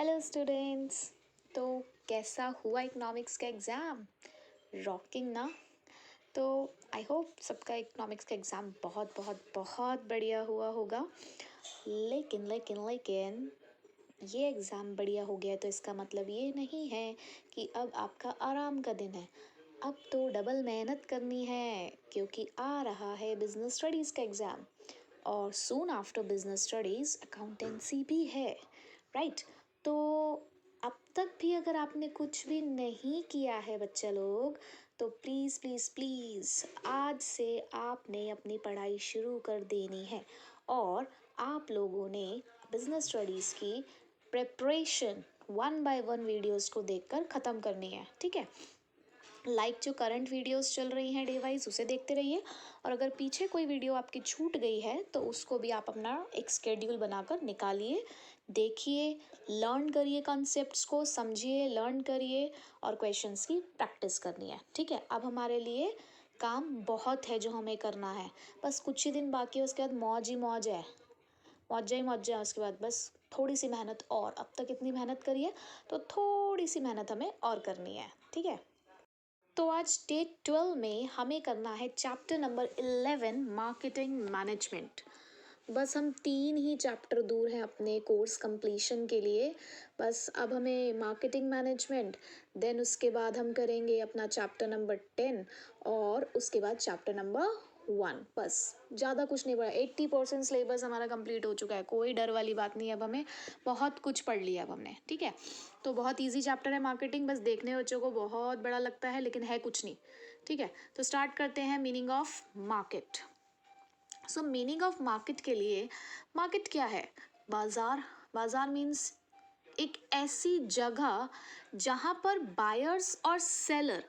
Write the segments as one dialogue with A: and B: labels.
A: Hello students. तो कैसा हुआ इकोनॉमिक्स का एग्ज़ाम? रॉकिंग ना? तो आई होप सबका इकोनॉमिक्स का एग्ज़ाम बहुत बहुत बहुत बढ़िया हुआ होगा। लेकिन ये एग्ज़ाम बढ़िया हो गया तो इसका मतलब ये नहीं है कि अब आपका आराम का दिन है। अब तो डबल मेहनत करनी है क्योंकि आ रहा है बिजनेस स्टडीज़ का एग्ज़ाम और soon after business studies accountancy भी है, राइट? तो अब तक भी अगर आपने कुछ भी नहीं किया है बच्चा लोग, तो प्लीज़ प्लीज़ प्लीज़ आज से आपने अपनी पढ़ाई शुरू कर देनी है और आप लोगों ने बिजनेस स्टडीज़ की प्रिपरेशन 1 बाय 1 वीडियोस को देखकर ख़त्म करनी है, ठीक है? जो करंट वीडियोस चल रही हैं डे वाइज उसे देखते रहिए और अगर पीछे कोई वीडियो आपकी छूट गई है तो उसको भी आप अपना एक स्केड्यूल बनाकर निकालिए, देखिए, लर्न करिए, कॉन्सेप्ट्स को समझिए, लर्न करिए और क्वेश्चंस की प्रैक्टिस करनी है, ठीक है? अब हमारे लिए काम बहुत है जो हमें करना है, बस कुछ ही दिन बाकी है, उसके बाद मौज ही मौज है, मौज है उसके बाद बस थोड़ी सी मेहनत और। अब तक इतनी मेहनत करिए तो थोड़ी सी मेहनत हमें और करनी है, ठीक है? तो आज डे 12 में हमें करना है चैप्टर नंबर 11 मार्केटिंग मैनेजमेंट। बस हम 3 ही चैप्टर दूर हैं अपने कोर्स कंप्लीशन के लिए। बस अब हमें मार्केटिंग मैनेजमेंट, देन उसके बाद हम करेंगे अपना चैप्टर नंबर 10 और उसके बाद चैप्टर नंबर 1। बस ज़्यादा कुछ नहीं पड़ा, 80% सिलेबस हमारा कंप्लीट हो चुका है, कोई डर वाली बात नहीं है। अब हमें बहुत कुछ पढ़ लिया अब हमने, ठीक है? तो बहुत ईजी चैप्टर है मार्केटिंग, बस देखने बच्चों को बहुत बड़ा लगता है लेकिन है कुछ नहीं, ठीक है? तो स्टार्ट करते हैं meaning of market. So meaning of market के लिए, मार्केट क्या है? बाजार। बाजार मीन्स एक ऐसी जगह जहाँ पर बायर्स और सेलर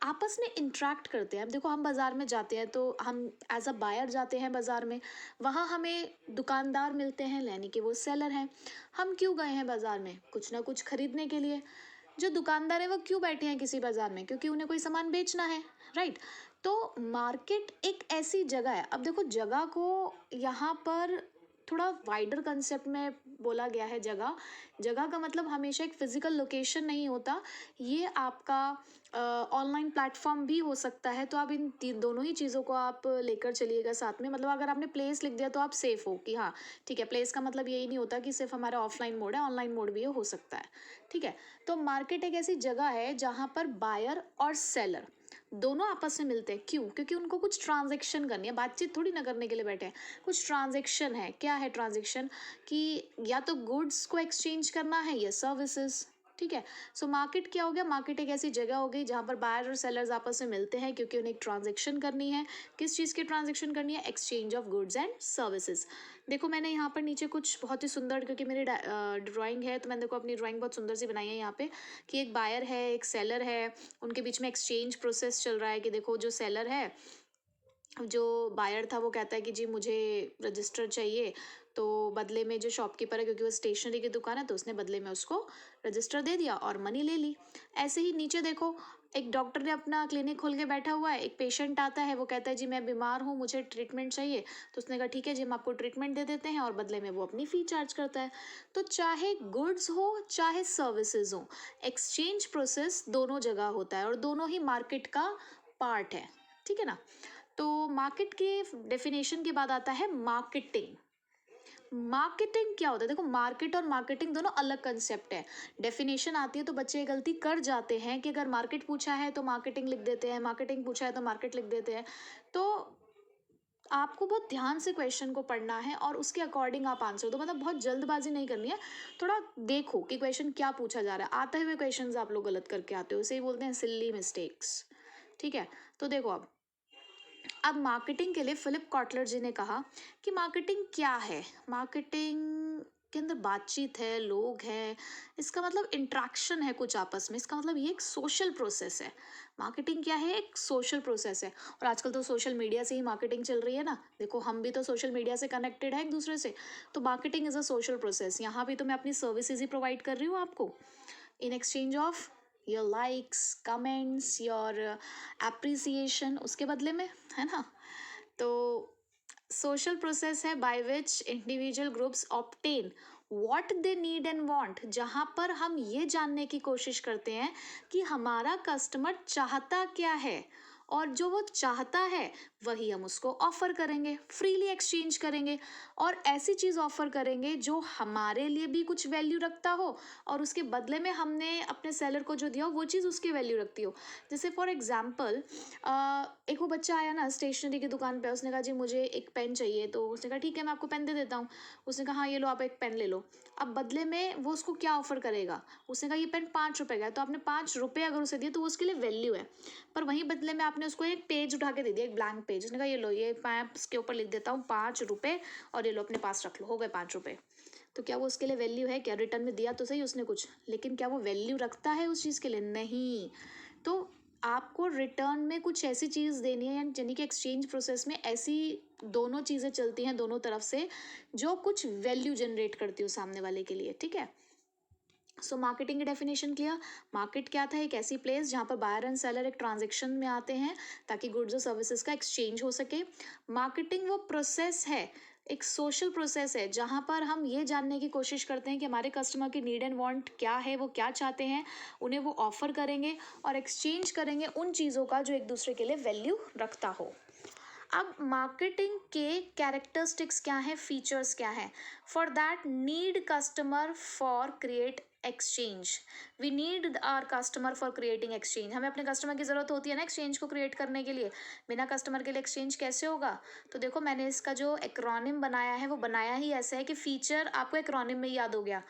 A: आपस में इंटरेक्ट करते हैं। अब देखो, हम बाज़ार में जाते हैं तो हम एज अ बायर जाते हैं बाज़ार में, वहाँ हमें दुकानदार मिलते हैं यानी कि वो सेलर हैं। हम क्यों गए हैं बाज़ार में? कुछ ना कुछ खरीदने के लिए। जो दुकानदार है वो क्यों बैठे हैं किसी बाज़ार में? क्योंकि उन्हें कोई सामान बेचना है, राइट? तो मार्केट एक ऐसी जगह है। अब देखो, जगह को यहाँ पर थोड़ा वाइडर कंसेप्ट में बोला गया है। जगह, जगह का मतलब हमेशा एक फिजिकल लोकेशन नहीं होता, ये आपका ऑनलाइन प्लेटफॉर्म भी हो सकता है। तो आप इन दोनों ही चीज़ों को आप लेकर चलिएगा साथ में। मतलब अगर आपने प्लेस लिख दिया तो आप सेफ हो कि हाँ ठीक है, प्लेस का मतलब यही नहीं होता कि सिर्फ हमारा ऑफलाइन मोड है, ऑनलाइन मोड भी हो सकता है, ठीक है? तो मार्केट एक ऐसी जगह है जहाँ पर बायर और सेलर दोनों आपस में मिलते हैं। क्यों? क्योंकि उनको कुछ ट्रांजेक्शन करनी है, बातचीत थोड़ी ना करने के लिए बैठे हैं, कुछ ट्रांजेक्शन है। क्या है ट्रांजेक्शन? कि या तो गुड्स को एक्सचेंज करना है या सर्विसेज, ठीक है? सो मार्केट क्या हो गया? मार्केट एक ऐसी जगह हो गई जहाँ पर बायर और सेलर्स आपस में मिलते हैं क्योंकि उन्हें एक ट्रांजेक्शन करनी है। किस चीज़ की ट्रांजेक्शन करनी है? Exchange of goods and services. देखो, मैंने यहाँ पर नीचे कुछ बहुत ही सुंदर, क्योंकि मेरी ड्राइंग है तो मैंने देखो अपनी ड्राइंग बहुत सुंदर सी बनाई है यहाँ पे, कि एक बायर है, एक सेलर है, उनके बीच में एक्सचेंज प्रोसेस चल रहा है। कि देखो, जो सेलर है, जो बायर था, वो कहता है कि जी मुझे रजिस्टर चाहिए, तो बदले में जो शॉपकीपर है, क्योंकि वो स्टेशनरी की दुकान है, तो उसने बदले में उसको रजिस्टर दे दिया और मनी ले ली। ऐसे ही नीचे देखो, एक डॉक्टर ने अपना क्लिनिक खोल के बैठा हुआ है, एक पेशेंट आता है, वो कहता है जी मैं बीमार हूँ, मुझे ट्रीटमेंट चाहिए, तो उसने कहा ठीक है जी हम आपको ट्रीटमेंट दे देते हैं, और बदले में वो अपनी फ़ी चार्ज करता है। तो चाहे गुड्स हो चाहे सर्विसेज हो, एक्सचेंज प्रोसेस दोनों जगह होता है और दोनों ही मार्केट का पार्ट है, ठीक है ना? तो मार्केट के डेफिनेशन के बाद आता है मार्केटिंग। मार्केटिंग क्या होता है? देखो, मार्केट और मार्केटिंग दोनों अलग कंसेप्ट है। डेफिनेशन आती है तो बच्चे ये गलती कर जाते हैं कि अगर मार्केट पूछा है तो मार्केटिंग लिख देते हैं, मार्केटिंग पूछा है तो मार्केट लिख देते हैं। तो आपको बहुत ध्यान से क्वेश्चन को पढ़ना है और उसके अकॉर्डिंग आप आंसर दो। मतलब बहुत जल्दबाजी नहीं करनी है, थोड़ा देखो कि क्वेश्चन क्या पूछा जा रहा है। आते हुए क्वेश्चन आप लोग गलत करके आते हो, इसे ही बोलते हैं सिली मिस्टेक्स, ठीक है? तो देखो, अब मार्केटिंग के लिए फिलिप कॉटलर जी ने कहा कि मार्केटिंग क्या है? मार्केटिंग के अंदर बातचीत है, लोग हैं, इसका मतलब इंट्रैक्शन है कुछ आपस में, इसका मतलब ये एक सोशल प्रोसेस है। मार्केटिंग क्या है? एक सोशल प्रोसेस है। और आजकल तो सोशल मीडिया से ही मार्केटिंग चल रही है ना। देखो, हम भी तो सोशल मीडिया से कनेक्टेड है एक दूसरे से। तो marketing is a social process. यहाँ भी तो मैं अपनी सर्विसेज ही प्रोवाइड कर रही हूँ आपको, in exchange of your likes, comments, your appreciation, उसके बदले में, है ना? तो सोशल प्रोसेस है by which individual groups obtain what they need and want, जहाँ पर हम ये जानने की कोशिश करते हैं कि हमारा कस्टमर चाहता क्या है, और जो वो चाहता है वही हम उसको ऑफर करेंगे, फ्रीली एक्सचेंज करेंगे, और ऐसी चीज़ ऑफर करेंगे जो हमारे लिए भी कुछ वैल्यू रखता हो और उसके बदले में हमने अपने सेलर को जो दिया हो वो चीज़ उसकी वैल्यू रखती हो। जैसे फॉर एग्जाम्पल, एक वो बच्चा आया ना स्टेशनरी की दुकान पे, उसने कहा जी मुझे एक पेन चाहिए, तो उसने कहा ठीक है मैं आपको पेन दे देता हूँ। उसने कहा हाँ ये लो आप एक पेन ले लो। अब बदले में वो उसको क्या ऑफर करेगा, उसने कहा ये पेन 5 रुपए का है, तो आपने 5 रुपए अगर उसे दिए तो वो उसके लिए वैल्यू है। पर वहीं बदले में आपने उसको एक पेज उठा के दे दिया, एक ब्लैंक पेज, उसने कहा ये लो ये मैं इसके ऊपर लिख देता हूँ 5 रुपए और ये लो अपने पास रख लो, हो गए 5 रुपए। तो क्या वो उसके लिए वैल्यू है? क्या रिटर्न में दिया तो सही उसने कुछ, लेकिन क्या वो वैल्यू रखता है उस चीज़ के लिए? नहीं। तो आपको रिटर्न में कुछ ऐसी चीज़ देनी है, यानी कि एक्सचेंज प्रोसेस में ऐसी दोनों चीज़ें चलती हैं दोनों तरफ से जो कुछ वैल्यू जनरेट करती हो सामने वाले के लिए, ठीक है। सो मार्केटिंग की डेफिनेशन क्लियर। मार्केट क्या था? एक ऐसी प्लेस जहाँ पर बायर एंड सेलर एक ट्रांजेक्शन में आते हैं ताकि गुड्स और सर्विसेज का एक्सचेंज हो सके। मार्केटिंग वो प्रोसेस है, एक सोशल प्रोसेस है जहाँ पर हम ये जानने की कोशिश करते हैं कि हमारे कस्टमर की नीड एंड वांट क्या है, वो क्या चाहते हैं, उन्हें वो ऑफर करेंगे और एक्सचेंज करेंगे उन चीज़ों का जो एक दूसरे के लिए वैल्यू रखता हो। अब मार्केटिंग के कैरेक्टरिस्टिक्स क्या हैं, फीचर्स क्या हैं? For that need customer for create exchange. We need our customer for creating exchange. हमें अपने कस्टमर की ज़रूरत होती है ना एक्सचेंज को क्रिएट करने के लिए। बिना कस्टमर के लिए एक्सचेंज कैसे होगा? तो देखो मैंने इसका जो एक्रोनिम बनाया है वो बनाया ही ऐसा है कि फीचर आपको एक्रोनिम में याद हो गया,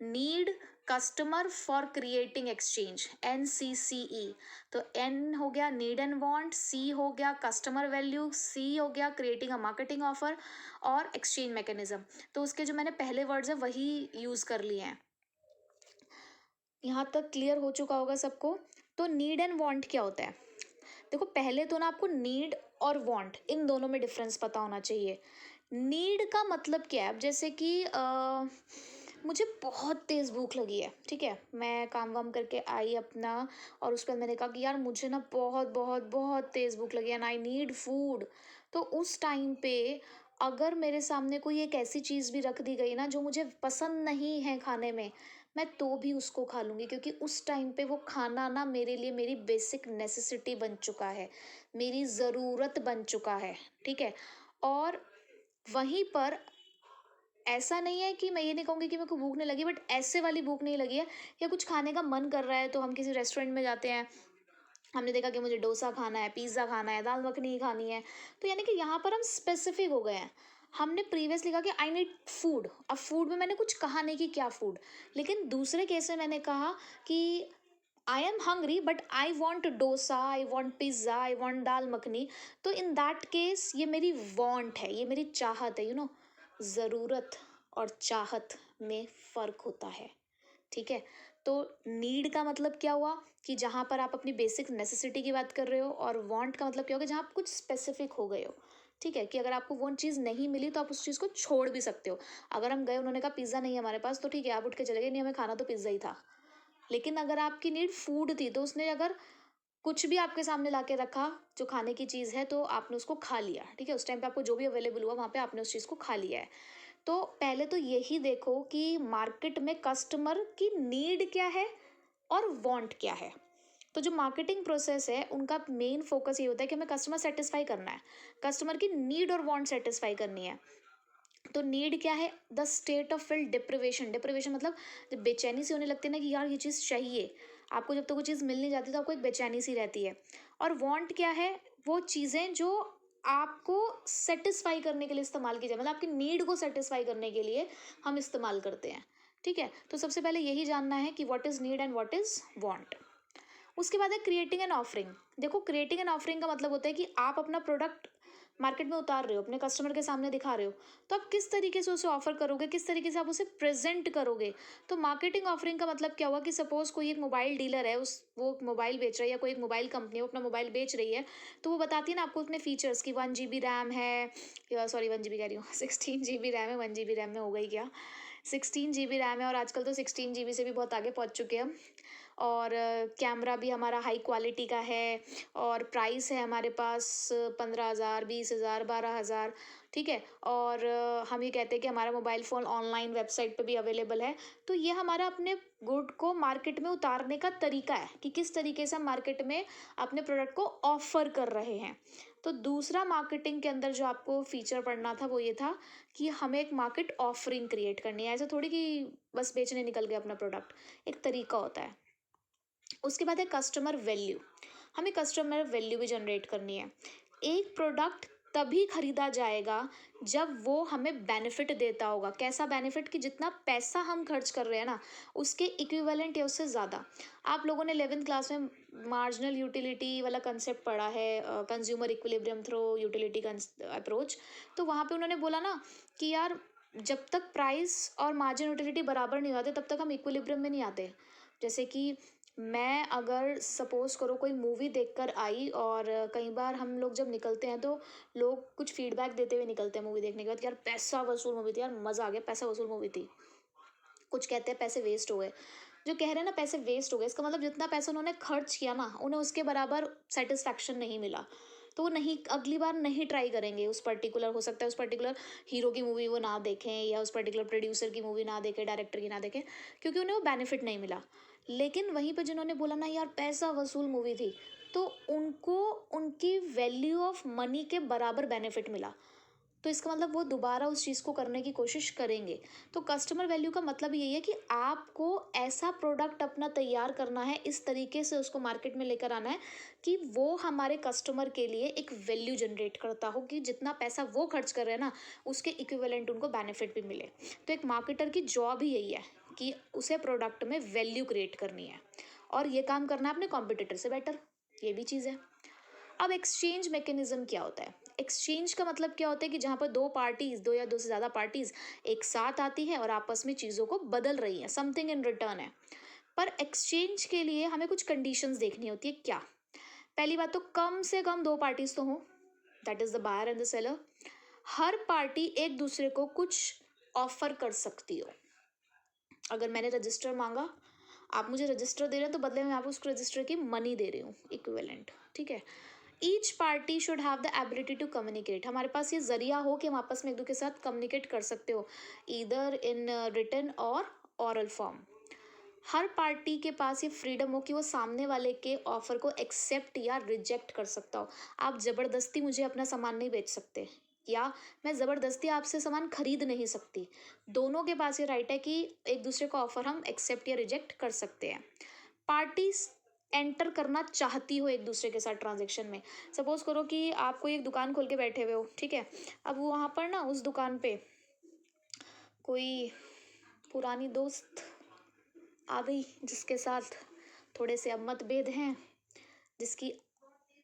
A: need customer for creating exchange, NCCE। तो N हो गया नीड एंड वांट, C हो गया कस्टमर वैल्यू, C हो गया क्रिएटिंग अ मार्केटिंग ऑफर, और एक्सचेंज मैकेनिज्म। तो उसके जो मैंने पहले वर्ड्स हैं वही यूज़ कर लिए हैं। यहाँ तक क्लियर हो चुका होगा सबको। तो नीड एंड वांट क्या होता है? देखो पहले तो ना आपको नीड और वांट इन दोनों में डिफरेंस पता होना चाहिए। नीड का मतलब क्या है? अब जैसे कि मुझे बहुत तेज़ भूख लगी है, ठीक है, मैं काम वाम करके आई अपना, और उसके बाद मैंने कहा कि यार मुझे ना बहुत बहुत बहुत तेज़ भूख लगी है एंड आई नीड फूड। तो उस टाइम पे अगर मेरे सामने कोई एक ऐसी चीज़ भी रख दी गई ना जो मुझे पसंद नहीं है खाने में, मैं तो भी उसको खा लूँगी, क्योंकि उस टाइम पे वो खाना ना मेरे लिए मेरी बेसिक नेसेसिटी बन चुका है, मेरी ज़रूरत बन चुका है, ठीक है। और वहीं पर ऐसा नहीं है कि मैं ये नहीं कहूँगी कि मेरे को भूख नहीं लगी, बट ऐसे वाली भूख नहीं लगी है, या कुछ खाने का मन कर रहा है तो हम किसी रेस्टोरेंट में जाते हैं, हमने देखा कि मुझे डोसा खाना है, पिज़्ज़ा खाना है, दाल मखनी खानी है, तो यानी कि यहाँ पर हम स्पेसिफिक हो गए हैं। हमने प्रीवियसली कहा कि आई नीड फूड, अब फूड में मैंने कुछ कहा नहीं कि क्या फूड, लेकिन दूसरे केस में मैंने कहा कि I am hungry but I want dosa, I want pizza, I want dal makhani. तो इन दैट केस ये मेरी वॉन्ट है, ये मेरी चाहत है, ज़रूरत और चाहत में फ़र्क होता है, ठीक है। तो नीड का मतलब क्या हुआ कि जहाँ पर आप अपनी बेसिक नेसेसिटी की बात कर रहे हो, और वांट का मतलब क्या होगा जहाँ आप कुछ स्पेसिफिक हो गए हो, ठीक है, कि अगर आपको वो चीज़ नहीं मिली तो आप उस चीज़ को छोड़ भी सकते हो। अगर हम गए, उन्होंने कहा पिज़्ज़ा नहीं है हमारे पास, तो ठीक है आप उठ के चले गए, नहीं हमें खाना तो पिज़्ज़ा ही था। लेकिन अगर आपकी नीड फूड थी तो उसने अगर कुछ भी आपके सामने ला के रखा जो खाने की चीज़ है तो आपने उसको खा लिया, ठीक है, उस टाइम पे आपको जो भी अवेलेबल हुआ वहाँ पे आपने उस चीज़ को खा लिया है। तो पहले तो यही देखो कि मार्केट में कस्टमर की नीड क्या है और वांट क्या है। तो जो मार्केटिंग प्रोसेस है उनका मेन फोकस ये होता है कि हमें कस्टमर सेटिस्फाई करना है, कस्टमर की नीड और वांट सेटिस्फाई करनी है। तो नीड क्या है? The state of feel deprivation. Deprivation मतलब जब बेचैनी सी होने लगती है ना कि यार ये चीज़ चाहिए, आपको जब तक वो चीज़ मिल नहीं जाती तो आपको एक बेचैनी सी रहती है। और वांट क्या है? वो चीज़ें जो आपको सेटिस्फाई करने के लिए इस्तेमाल की जाए, मतलब आपकी नीड को सेटिस्फाई करने के लिए हम इस्तेमाल करते हैं, ठीक है। तो सबसे पहले यही जानना है कि what is need and what is want. उसके बाद है क्रिएटिंग एंड ऑफरिंग। देखो क्रिएटिंग एंड ऑफरिंग का मतलब होता है कि आप अपना प्रोडक्ट मार्केट में उतार रहे हो, अपने कस्टमर के सामने दिखा रहे हो, तो आप किस तरीके से उसे ऑफर करोगे, किस तरीके से आप उसे प्रेजेंट करोगे। तो मार्केटिंग ऑफरिंग का मतलब क्या हुआ कि सपोज कोई एक मोबाइल डीलर है, उस वो मोबाइल बेच रहा है, या कोई एक मोबाइल कंपनी है वो अपना मोबाइल बेच रही है, तो वो बताती है ना आपको अपने फीचर्स की 1 GB रैम है, सॉरी 1 GB कह रही हूँ 16 GB रैम है, 1 GB रैम में हो गई क्या, 16 GB रैम है, और आजकल तो 16 GB से भी बहुत आगे पहुँच चुके हैं हम। और कैमरा भी हमारा हाई क्वालिटी का है और प्राइस है हमारे पास 15,000, 20,000, 12,000, ठीक है। और हम ये कहते हैं कि हमारा मोबाइल फ़ोन ऑनलाइन वेबसाइट पे भी अवेलेबल है। तो ये हमारा अपने गुड को मार्केट में उतारने का तरीका है कि किस तरीके से हम मार्केट में अपने प्रोडक्ट को ऑफ़र कर रहे हैं। तो दूसरा मार्केटिंग के अंदर जो आपको फीचर पढ़ना था वो ये था कि हमें एक मार्केट ऑफरिंग क्रिएट करनी है। ऐसा थोड़ी कि बस बेचने निकल गए अपना प्रोडक्ट, एक तरीका होता है। उसके बाद है कस्टमर वैल्यू। हमें कस्टमर वैल्यू भी जनरेट करनी है। एक प्रोडक्ट तभी खरीदा जाएगा जब वो हमें बेनिफिट देता होगा। कैसा बेनिफिट? कि जितना पैसा हम खर्च कर रहे हैं ना उसके इक्विवेलेंट या उससे ज़्यादा। आप लोगों ने 11th क्लास में मार्जिनल यूटिलिटी वाला कंसेप्ट पढ़ा है, consumer equilibrium through utility approach. तो वहाँ पे उन्होंने बोला ना कि यार जब तक प्राइस और मार्जिन यूटिलिटी बराबर नहीं होते तब तक हम इक्विलिब्रियम में नहीं आते। जैसे कि मैं अगर सपोज करो कोई मूवी देखकर आई और कई बार हम लोग जब निकलते हैं तो लोग कुछ फीडबैक देते हुए निकलते हैं मूवी देखने के बाद कि यार पैसा वसूल मूवी थी, यार मज़ा आ गया, पैसा वसूल मूवी थी। कुछ कहते हैं पैसे वेस्ट हो गए। जो कह रहे हैं ना पैसे वेस्ट हो गए, इसका मतलब जितना पैसा उन्होंने खर्च किया ना उन्हें उसके बराबर सेटिस्फैक्शन नहीं मिला। तो वो नहीं, अगली बार नहीं ट्राई करेंगे उस पर्टिकुलर, हो सकता है उस पर्टिकुलर हीरो की मूवी वो ना देखें या उस पर्टिकुलर प्रोड्यूसर की मूवी ना देखें, डायरेक्टर की ना देखें, क्योंकि उन्हें वो बेनिफिट नहीं मिला। लेकिन वहीं पर जिन्होंने बोला ना यार पैसा वसूल मूवी थी, तो उनको उनकी वैल्यू ऑफ मनी के बराबर बेनिफिट मिला। तो इसका मतलब वो दोबारा उस चीज़ को करने की कोशिश करेंगे। तो कस्टमर वैल्यू का मतलब यही है कि आपको ऐसा प्रोडक्ट अपना तैयार करना है, इस तरीके से उसको मार्केट में लेकर आना है कि वो हमारे कस्टमर के लिए एक वैल्यू जनरेट करता हो, कि जितना पैसा वो खर्च कर रहे हैं ना उसके इक्विवेलेंट उनको बेनिफिट भी मिले। तो एक मार्केटर की जॉब ही यही है कि उसे प्रोडक्ट में वैल्यू क्रिएट करनी है और ये काम करना है अपने कॉम्पिटिटर से बेटर। ये भी चीज़ है। अब एक्सचेंज मैकेनिज्म क्या होता है? एक्सचेंज का मतलब क्या होता है कि जहाँ पर दो पार्टीज, दो या दो से ज़्यादा पार्टीज एक साथ आती है और आपस में चीज़ों को बदल रही है, समथिंग इन रिटर्न है। पर एक्सचेंज के लिए हमें कुछ कंडीशंस देखनी होती है। क्या? पहली बात तो कम से कम दो पार्टीज तो हों, that is the buyer and the seller. हर पार्टी एक दूसरे को कुछ ऑफर कर सकती हो। अगर मैंने रजिस्टर मांगा, आप मुझे रजिस्टर दे रहे हैं, तो बदले में आप उस रजिस्टर की मनी दे रही हूँ, इक्विवेलेंट, ठीक है। Each party should have the ability to communicate. हमारे पास ये जरिया हो कि हम आपस में एक दूसरे के साथ कम्युनिकेट कर सकते हो, ईदर इन रिटन और ऑरल फॉर्म। हर पार्टी के पास ये फ्रीडम हो कि वो सामने वाले के ऑफर को एक्सेप्ट या रिजेक्ट कर सकता हो। आप ज़बरदस्ती मुझे अपना सामान नहीं बेच सकते, या मैं ज़बरदस्ती आपसे सामान खरीद नहीं सकती। दोनों के पास ये राइट है कि एक दूसरे का ऑफर हम एक्सेप्ट या रिजेक्ट कर सकते हैं। पार्टीज एंटर करना चाहती हो एक दूसरे के साथ ट्रांजेक्शन में। सपोज करो कि आप कोई एक दुकान खोल के बैठे हुए हो, ठीक है। अब वहाँ पर ना उस दुकान पे कोई पुरानी दोस्त आ गई जिसके साथ थोड़े से अब मतभेद हैं, जिसकी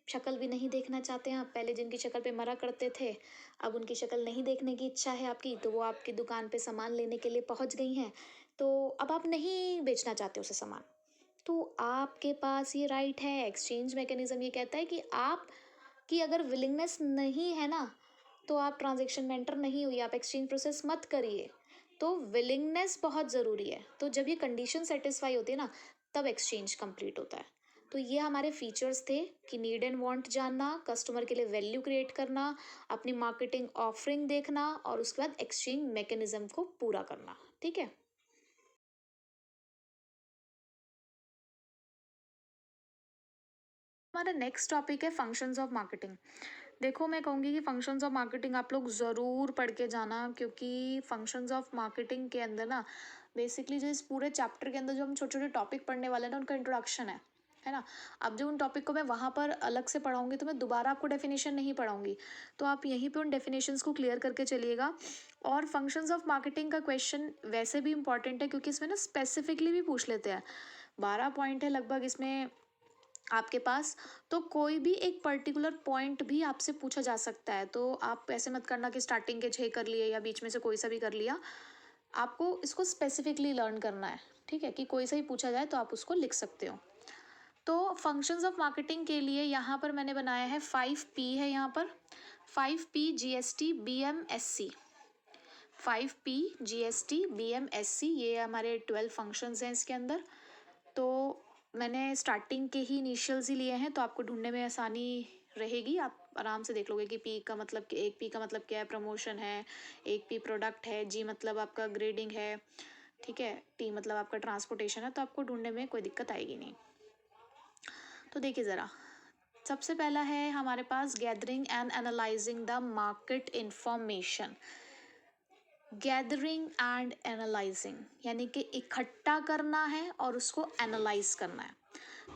A: शक्ल भी नहीं देखना चाहते हैं आप। पहले जिनकी शक्ल पे मरा करते थे, अब उनकी शक्ल नहीं देखने की इच्छा है आपकी, तो वो आपकी दुकान पे सामान लेने के लिए पहुंच गई हैं। तो अब आप नहीं बेचना चाहते उसे सामान, तो आपके पास ये राइट है। एक्सचेंज मैकेनिज्म ये कहता है कि आप की अगर विलिंगनेस नहीं है ना तो आप ट्रांजेक्शन में एंटर नहीं हुई, आप एक्सचेंज प्रोसेस मत करिए। तो विलिंगनेस बहुत ज़रूरी है। तो जब ये कंडीशन सेटिस्फाई होती है ना तब एक्सचेंज कंप्लीट होता है। तो ये हमारे फीचर्स थे कि नीड एंड वांट जानना, कस्टमर के लिए वैल्यू क्रिएट करना, अपनी मार्केटिंग ऑफरिंग देखना और उसके बाद एक्सचेंज मैकेनिज्म को पूरा करना, ठीक है। हमारा नेक्स्ट टॉपिक है फंक्शंस ऑफ मार्केटिंग। देखो मैं कहूँगी कि फंक्शंस ऑफ मार्केटिंग आप लोग ज़रूर पढ़ के जाना, क्योंकि फंक्शंस ऑफ मार्केटिंग के अंदर ना बेसिकली जो इस पूरे चैप्टर के अंदर जो हम छोटे छोटे टॉपिक पढ़ने वाले हैं ना उनका इंट्रोडक्शन है ना। अब जो उन टॉपिक को मैं वहाँ पर अलग से पढ़ाऊँगी तो मैं दोबारा आपको डेफिनेशन नहीं पढ़ाऊँगी, तो आप यहीं पे उन डेफिनेशंस को क्लियर करके चलिएगा। और फंक्शंस ऑफ मार्केटिंग का क्वेश्चन वैसे भी इंपॉर्टेंट है क्योंकि इसमें ना स्पेसिफिकली भी पूछ लेते हैं। 12 पॉइंट है लगभग इसमें आपके पास, तो कोई भी एक पर्टिकुलर पॉइंट भी आपसे पूछा जा सकता है। तो आप ऐसे मत करना कि स्टार्टिंग के 6 कर लिए या बीच में से कोई सा भी कर लिया। आपको इसको स्पेसिफिकली लर्न करना है, ठीक है, कि कोई सा ही पूछा जाए तो आप उसको लिख सकते हो। तो फंक्शंस ऑफ मार्केटिंग के लिए यहाँ पर मैंने बनाया है 5P है यहाँ पर। 5P GST BMSC, 5P GST BMSC, ये हमारे 12 फंक्शंस हैं इसके अंदर। तो मैंने स्टार्टिंग के ही इनिशियल्स ही लिए हैं, तो आपको ढूंढने में आसानी रहेगी। आप आराम से देख लोगे कि पी का मतलब, एक पी का मतलब क्या है, प्रमोशन है, एक पी प्रोडक्ट है, जी मतलब आपका ग्रेडिंग है, ठीक है, टी मतलब आपका ट्रांसपोर्टेशन है, तो आपको ढूंढने में कोई दिक्कत आएगी नहीं। तो देखिए ज़रा, सबसे पहला है हमारे पास gathering and analysing the market information. Gathering and analysing यानी कि इकट्ठा करना है और उसको एनालाइज करना है।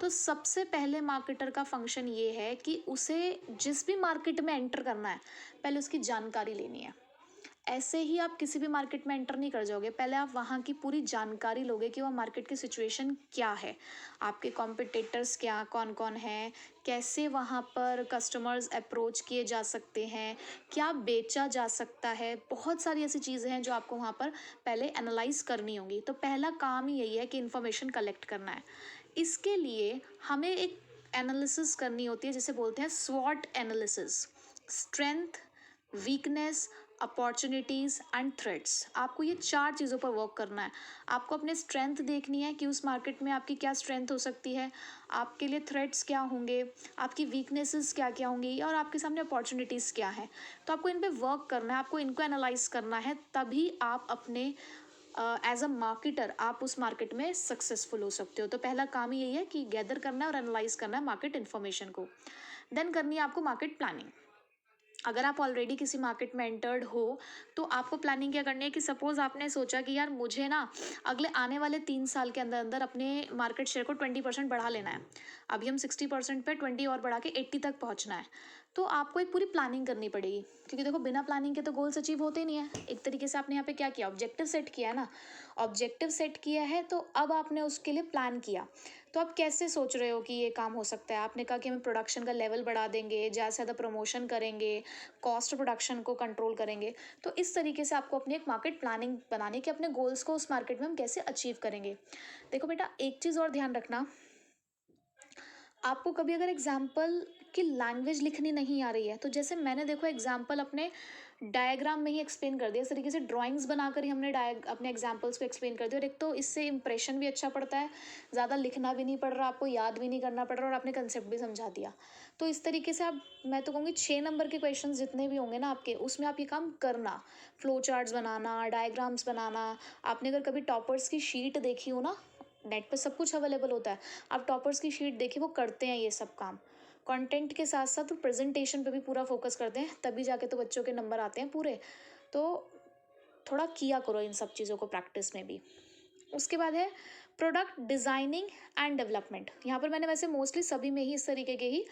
A: तो सबसे पहले मार्केटर का फंक्शन ये है कि उसे जिस भी मार्केट में एंटर करना है, पहले उसकी जानकारी लेनी है। ऐसे ही आप किसी भी मार्केट में एंटर नहीं कर जाओगे, पहले आप वहाँ की पूरी जानकारी लोगे कि वह मार्केट की सिचुएशन क्या है, आपके कॉम्पिटिटर्स क्या कौन कौन हैं, कैसे वहाँ पर कस्टमर्स अप्रोच किए जा सकते हैं, क्या बेचा जा सकता है। बहुत सारी ऐसी चीज़ें हैं जो आपको वहाँ पर पहले एनालाइज करनी होगी। तो पहला काम ही यही है कि इन्फॉर्मेशन कलेक्ट करना है। इसके लिए हमें एक एनालिसिस करनी होती है जिसे बोलते हैं स्वॉट analysis. Strength, weakness, opportunities and threats. आपको ये 4 चीज़ों पर वर्क करना है। आपको अपने स्ट्रेंथ देखनी है कि उस मार्केट में आपकी क्या स्ट्रेंथ हो सकती है, आपके लिए थ्रेट्स क्या होंगे, आपकी वीकनेसेस क्या क्या होंगी, और आपके सामने अपॉर्चुनिटीज़ क्या हैं। तो आपको इन पे वर्क करना है, आपको इनको एनालाइज करना है, तभी आप अपने एज अ मार्केटर आप उस मार्केट में सक्सेसफुल हो सकते हो। तो पहला काम ही यही है कि गैदर करना है और एनालाइज करना है मार्केट इन्फॉर्मेशन को। देन करनी है आपको मार्केट प्लानिंग। अगर आप ऑलरेडी किसी मार्केट में एंटर्ड हो, तो आपको प्लानिंग क्या करनी है कि सपोज़ आपने सोचा कि यार मुझे ना अगले आने वाले 3 साल के अंदर अंदर अपने मार्केट शेयर को 20% बढ़ा लेना है। अभी हम 60% पे 20 और बढ़ा के 80 तक पहुंचना है। तो आपको एक पूरी प्लानिंग करनी पड़ेगी, क्योंकि देखो बिना प्लानिंग के तो गोल्स अचीव होते नहीं है। एक तरीके से आपने यहाँ पे क्या किया, ऑब्जेक्टिव सेट किया है ना। ऑब्जेक्टिव सेट किया है तो अब आपने उसके लिए प्लान किया। तो आप कैसे सोच रहे हो कि ये काम हो सकता है। आपने कहा कि हम प्रोडक्शन का लेवल बढ़ा देंगे, ज़्यादा से ज़्यादा प्रमोशन करेंगे, कॉस्ट प्रोडक्शन को कंट्रोल करेंगे। तो इस तरीके से आपको अपनी एक मार्केट प्लानिंग बनानी कि अपने गोल्स को उस मार्केट में हम कैसे अचीव करेंगे। देखो बेटा, एक चीज़ और ध्यान रखना, आपको कभी अगर एग्जाम्पल की लैंग्वेज लिखनी नहीं आ रही है, तो जैसे मैंने देखो एग्जाम्पल अपने डायग्राम में ही एक्सप्लेन कर दिया। इस तरीके से ड्राइंग्स बनाकर ही हमने अपने एग्जाम्पल्स को एक्सप्लेन कर दिया। और एक तो इससे इंप्रेशन भी अच्छा पड़ता है, ज़्यादा लिखना भी नहीं पड़ रहा, आपको याद भी नहीं करना पड़ रहा, और आपने कंसेप्ट भी समझा दिया। तो इस तरीके से आप, मैं तो कहूँगी 6 नंबर के क्वेश्चन जितने भी होंगे ना आपके, उसमें आप ये काम करना। फ्लो चार्ट्स बनाना, डायग्राम्स बनाना। आपने अगर कभी टॉपर्स की शीट देखी हो ना, नेट पे सब कुछ अवेलेबल होता है, आप टॉपर्स की शीट देखिए, वो करते हैं ये सब काम। कंटेंट के साथ साथ वो प्रेजेंटेशन पे भी पूरा फोकस करते हैं, तभी जाके तो बच्चों के नंबर आते हैं पूरे। तो थोड़ा किया करो इन सब चीज़ों को प्रैक्टिस में भी। उसके बाद है प्रोडक्ट डिज़ाइनिंग एंड डेवलपमेंट। यहाँ पर मैंने वैसे मोस्टली सभी में ही इस तरीके के ही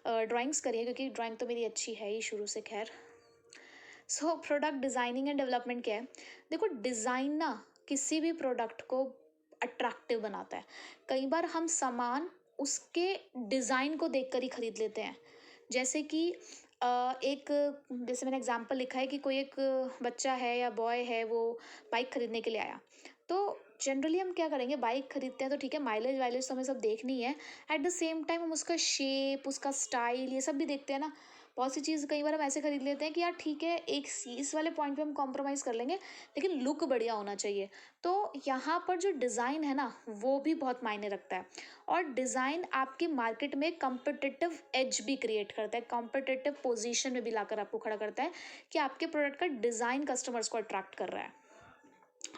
A: ड्राइंग्स करी है, क्योंकि ड्राइंग तो मेरी अच्छी है ही शुरू से खैर। So product designing and development क्या है। देखो डिज़ाइन ना किसी भी प्रोडक्ट को अट्रैक्टिव बनाता है। कई बार हम सामान उसके डिज़ाइन को देखकर ही खरीद लेते हैं। जैसे कि एक, जैसे मैंने एग्जांपल लिखा है कि कोई एक बच्चा है या बॉय है, वो बाइक खरीदने के लिए आया। तो जनरली हम क्या करेंगे, बाइक खरीदते हैं तो ठीक है, माइलेज वाइलेज तो हमें सब देखनी है। एट द सेम टाइम हम उसका शेप, उसका स्टाइल, ये सब भी देखते हैं ना। बहुत सी चीज़ कई बार हम ऐसे खरीद लेते हैं कि यार ठीक है, एक इस वाले पॉइंट पे हम कॉम्प्रोमाइज़ कर लेंगे, लेकिन लुक बढ़िया होना चाहिए। तो यहाँ पर जो डिज़ाइन है ना, वो भी बहुत मायने रखता है। और डिज़ाइन आपकी मार्केट में कॉम्पिटिटिव एज भी क्रिएट करता है, कॉम्पिटिटिव पोजीशन में भी लाकर आपको खड़ा करता है कि आपके प्रोडक्ट का डिज़ाइन कस्टमर्स को अट्रैक्ट कर रहा है।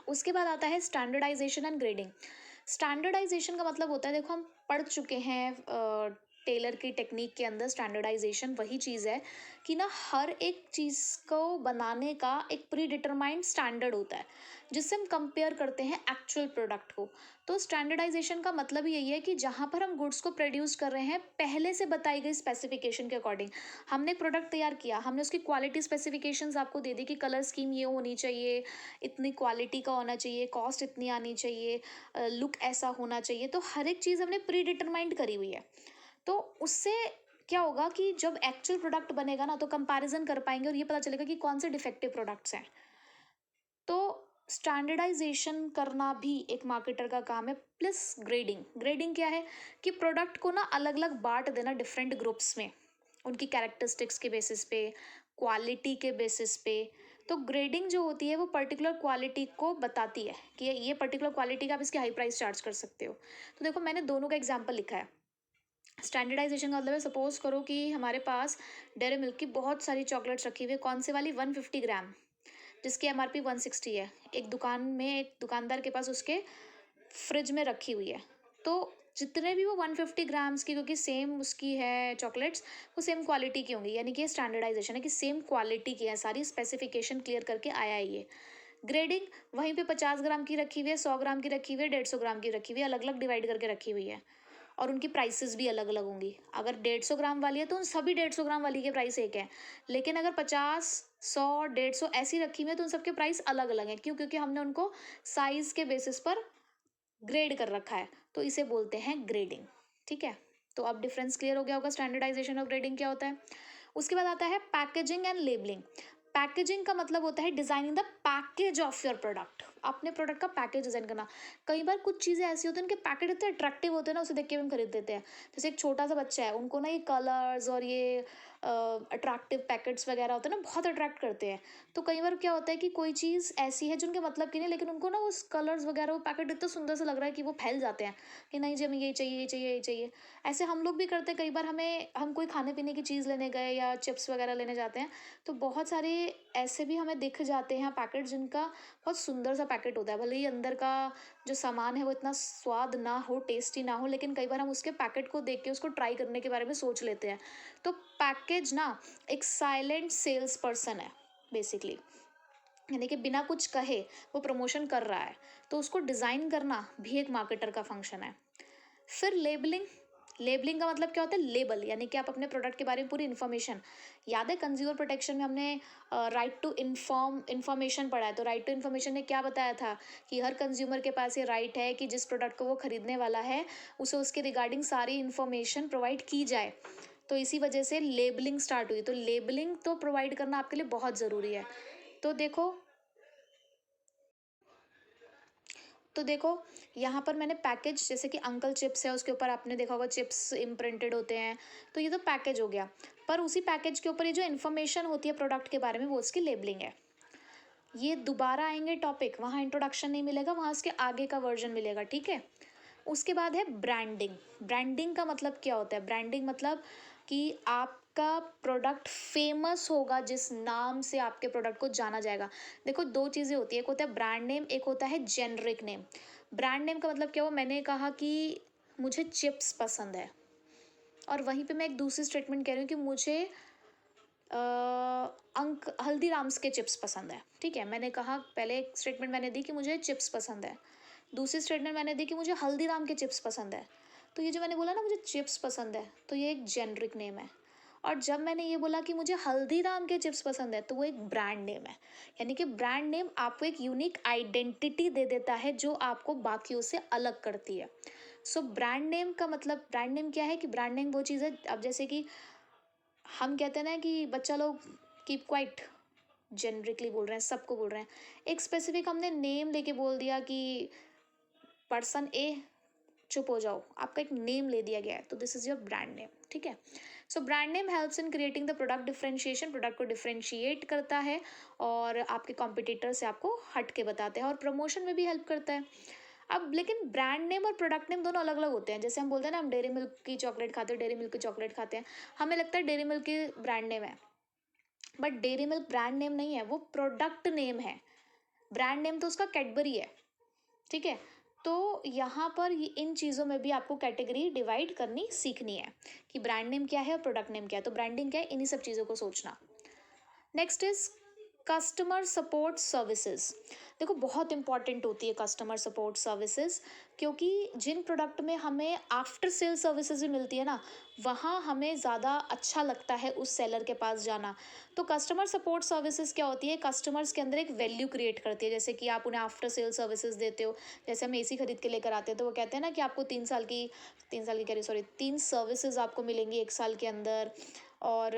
A: उसके बाद आता है स्टैंडर्डाइजेशन एंड ग्रेडिंग। स्टैंडर्डाइजेशन का मतलब होता है, देखो हम पढ़ चुके हैं टेलर की टेक्निक के अंदर, स्टैंडर्डाइजेशन वही चीज़ है कि ना हर एक चीज़ को बनाने का एक प्री डिटरमाइंड स्टैंडर्ड होता है, जिससे हम कंपेयर करते हैं एक्चुअल प्रोडक्ट को। तो स्टैंडर्डाइजेशन का मतलब यही है कि जहाँ पर हम गुड्स को प्रोड्यूस कर रहे हैं, पहले से बताई गई स्पेसिफिकेशन के अकॉर्डिंग हमने प्रोडक्ट तैयार किया, हमने उसकी क्वालिटी स्पेसिफिकेशंस आपको दे दी कि कलर स्कीम ये होनी चाहिए, इतनी क्वालिटी का होना चाहिए, कॉस्ट इतनी आनी चाहिए, लुक ऐसा होना चाहिए। तो हर एक चीज़ हमने प्री डिटरमाइंड करी हुई है। तो उससे क्या होगा कि जब एक्चुअल प्रोडक्ट बनेगा ना, तो कंपैरिजन कर पाएंगे और ये पता चलेगा कि कौन से डिफेक्टिव प्रोडक्ट्स हैं। तो स्टैंडर्डाइजेशन करना भी एक मार्केटर का काम है। Plus grading. ग्रेडिंग क्या है कि प्रोडक्ट को ना अलग अलग बांट देना डिफरेंट ग्रुप्स में, उनकी कैरेक्टरिस्टिक्स के बेसिस पे, क्वालिटी के बेसिस पे, तो ग्रेडिंग जो होती है वो पर्टिकुलर क्वालिटी को बताती है कि ये पर्टिकुलर क्वालिटी का आप इसकी हाई प्राइस चार्ज कर सकते हो। तो देखो मैंने दोनों का एग्जांपल लिखा है। स्टैंडर्डाइजेशन का मतलब है, सपोज करो कि हमारे पास डेयरी मिल्क की बहुत सारी चॉकलेट्स रखी हुई है, कौन से वाली, 150 ग्राम, जिसकी एमआरपी 160 है। एक दुकान में एक दुकानदार के पास उसके फ्रिज में रखी हुई है। तो जितने भी वो 150 ग्राम्स की, क्योंकि सेम उसकी है चॉकलेट्स, वो सेम क्वालिटी की होंगी, यानी कि ये स्टैंडर्डाइजेशन है कि सेम क्वालिटी की है, सारी स्पेसिफिकेशन क्लियर करके आया है ये। ग्रेडिंग वहीं पे 50 ग्राम की रखी हुई है, 100 ग्राम की रखी हुई है, 150 ग्राम की रखी हुई है, अलग अलग डिवाइड करके रखी हुई है, और उनकी प्राइसेस भी अलग अलग होंगी। अगर 150 ग्राम वाली है तो उन सभी 150 ग्राम वाली के प्राइस एक है, लेकिन अगर 50, 100, 150 ऐसी रखी हुई है तो उन सबके प्राइस अलग अलग हैं। क्यों? क्योंकि हमने उनको साइज के बेसिस पर ग्रेड कर रखा है, तो इसे बोलते हैं ग्रेडिंग। ठीक है, तो अब डिफरेंस क्लियर हो गया होगा स्टैंडर्डाइजेशन और ग्रेडिंग क्या होता है। उसके बाद आता है पैकेजिंग एंड लेबलिंग। पैकेजिंग का मतलब होता है designing the package of your product, अपने प्रोडक्ट का पैकेज डिजाइन करना। कई बार कुछ चीज़ें ऐसी होती हैं उनके पैकेट इतने अट्रैक्टिव होते हैं ना, उसे देख के भी हम खरीद देते हैं। जैसे एक छोटा सा बच्चा है, उनको ना ये कलर्स और ये अट्रैक्टिव पैकेट्स वगैरह होते हैं ना, बहुत अट्रैक्ट करते हैं। तो कई बार क्या होता है कि कोई चीज़ ऐसी है जो उनके मतलब की नहीं, लेकिन उनको ना उस कलर्स वगैरह, वो पैकेट इतना सुंदर सा लग रहा है कि वो फैल जाते हैं कि नहीं जी हमें यही चाहिए, ये चाहिए, ये चाहिए। ऐसे हम लोग भी करते हैं। कई बार हम कोई खाने पीने की चीज़ लेने गए या चिप्स वगैरह लेने जाते हैं, तो बहुत सारे ऐसे भी हमें दिख जाते हैं पैकेट जिनका बहुत सुंदर सा पैकेट होता है, भले ही अंदर का जो सामान है वो इतना स्वाद ना हो, टेस्टी ना हो, लेकिन कई बार हम उसके पैकेट को देख के उसको ट्राई करने के बारे में सोच लेते हैं। तो पैकेज ना एक साइलेंट सेल्स पर्सन है बेसिकली, यानी कि बिना कुछ कहे वो प्रमोशन कर रहा है। तो उसको डिज़ाइन करना भी एक मार्केटर का फंक्शन है। फिर लेबलिंग। लेबलिंग का मतलब क्या होता है, लेबल, यानी कि आप अपने प्रोडक्ट के बारे में पूरी इन्फॉर्मेशन। याद है कंज्यूमर प्रोटेक्शन में हमने राइट टू इन्फॉर्मेशन पढ़ा है। तो राइट टू इन्फॉर्मेशन ने क्या बताया था कि हर कंज्यूमर के पास ये राइट है कि जिस प्रोडक्ट को वो खरीदने वाला है उसे उसके रिगार्डिंग सारी इन्फॉर्मेशन प्रोवाइड की जाए। तो इसी वजह से लेबलिंग स्टार्ट हुई। तो लेबलिंग तो प्रोवाइड करना आपके लिए बहुत ज़रूरी है। तो देखो तो देखो यहाँ पर मैंने पैकेज, जैसे कि अंकल चिप्स है, उसके ऊपर आपने देखा होगा चिप्स इम्प्रिंटेड होते हैं, तो ये तो पैकेज हो गया। पर उसी पैकेज के ऊपर ये जो इन्फॉर्मेशन होती है प्रोडक्ट के बारे में, वो उसकी लेबलिंग है। ये दोबारा आएंगे टॉपिक, वहाँ इंट्रोडक्शन नहीं मिलेगा, वहाँ उसके आगे का वर्जन मिलेगा। ठीक है, उसके बाद है ब्रांडिंग। ब्रांडिंग का मतलब क्या होता है, ब्रांडिंग मतलब कि आपका प्रोडक्ट फेमस होगा, जिस नाम से आपके प्रोडक्ट को जाना जाएगा। देखो दो चीज़ें होती है, एक होता है ब्रांड नेम, एक होता है जेनरिक नेम। ब्रांड नेम का मतलब क्या हुआ, मैंने कहा कि मुझे चिप्स पसंद है, और वहीं पे मैं एक दूसरी स्टेटमेंट कह रही हूँ कि मुझे हल्दीराम्स के चिप्स पसंद है। ठीक है, मैंने कहा, पहले एक स्टेटमेंट मैंने दी कि मुझे चिप्स पसंद है, दूसरी स्टेटमेंट मैंने दी कि मुझे हल्दीराम के चिप्स पसंद है। तो ये जो मैंने बोला ना मुझे चिप्स पसंद है, तो ये एक जेनरिक नेम है। और जब मैंने ये बोला कि मुझे हल्दीराम के चिप्स पसंद है, तो वो एक ब्रांड नेम है। यानी कि ब्रांड नेम आपको एक यूनिक आइडेंटिटी दे देता है जो आपको बाकियों से अलग करती है। सो ब्रांड नेम का मतलब, ब्रांड नेम क्या है कि ब्रांड नेम वो चीज़ है, अब जैसे कि हम कहते हैं ना कि बच्चा लोग कीप क्वाइट, जेनरिकली बोल रहे हैं, सबको बोल रहे हैं। एक स्पेसिफिक हमने नेम लेके बोल दिया कि पर्सन ए चुप हो जाओ, आपका एक नेम ले दिया गया है, तो this is your brand name. ठीक है, so brand name helps in creating the product differentiation, product को डिफरेंशिएट करता है और आपके कॉम्पिटिटर से आपको हट के बताते हैं, और प्रमोशन में भी हेल्प करता है। अब लेकिन ब्रांड नेम और प्रोडक्ट नेम दोनों अलग अलग होते हैं। जैसे हम बोलते हैं ना, हम डेयरी मिल्क की चॉकलेट खाते हैं, डेयरी मिल्क की चॉकलेट खाते हैं, हमें लगता है डेयरी मिल्क की ब्रांड नेम है, but dairy milk brand name नहीं है, वो प्रोडक्ट नेम है। ब्रांड नेम तो उसका कैडबरी है। ठीक है, तो यहाँ पर इन चीज़ों में भी आपको कैटेगरी डिवाइड करनी सीखनी है कि ब्रांड नेम क्या है और प्रोडक्ट नेम क्या है। तो ब्रांडिंग क्या है, इन्हीं सब चीज़ों को सोचना। Next is customer support services. देखो बहुत इंपॉर्टेंट होती है कस्टमर सपोर्ट सर्विसेज, क्योंकि जिन प्रोडक्ट में हमें आफ्टर सेल सर्विसेज भी मिलती है ना, वहाँ हमें ज़्यादा अच्छा लगता है उस सेलर के पास जाना। तो कस्टमर सपोर्ट सर्विसेज क्या होती है, कस्टमर्स के अंदर एक वैल्यू क्रिएट करती है। जैसे कि आप उन्हें आफ्टर सेल सर्विसेज देते हो, जैसे हम एसी खरीद के लेकर आते हैं, तो वो कहते हैं ना कि आपको 3 साल की कह रही, सॉरी 3 सर्विसेज आपको मिलेंगी 1 साल के अंदर। और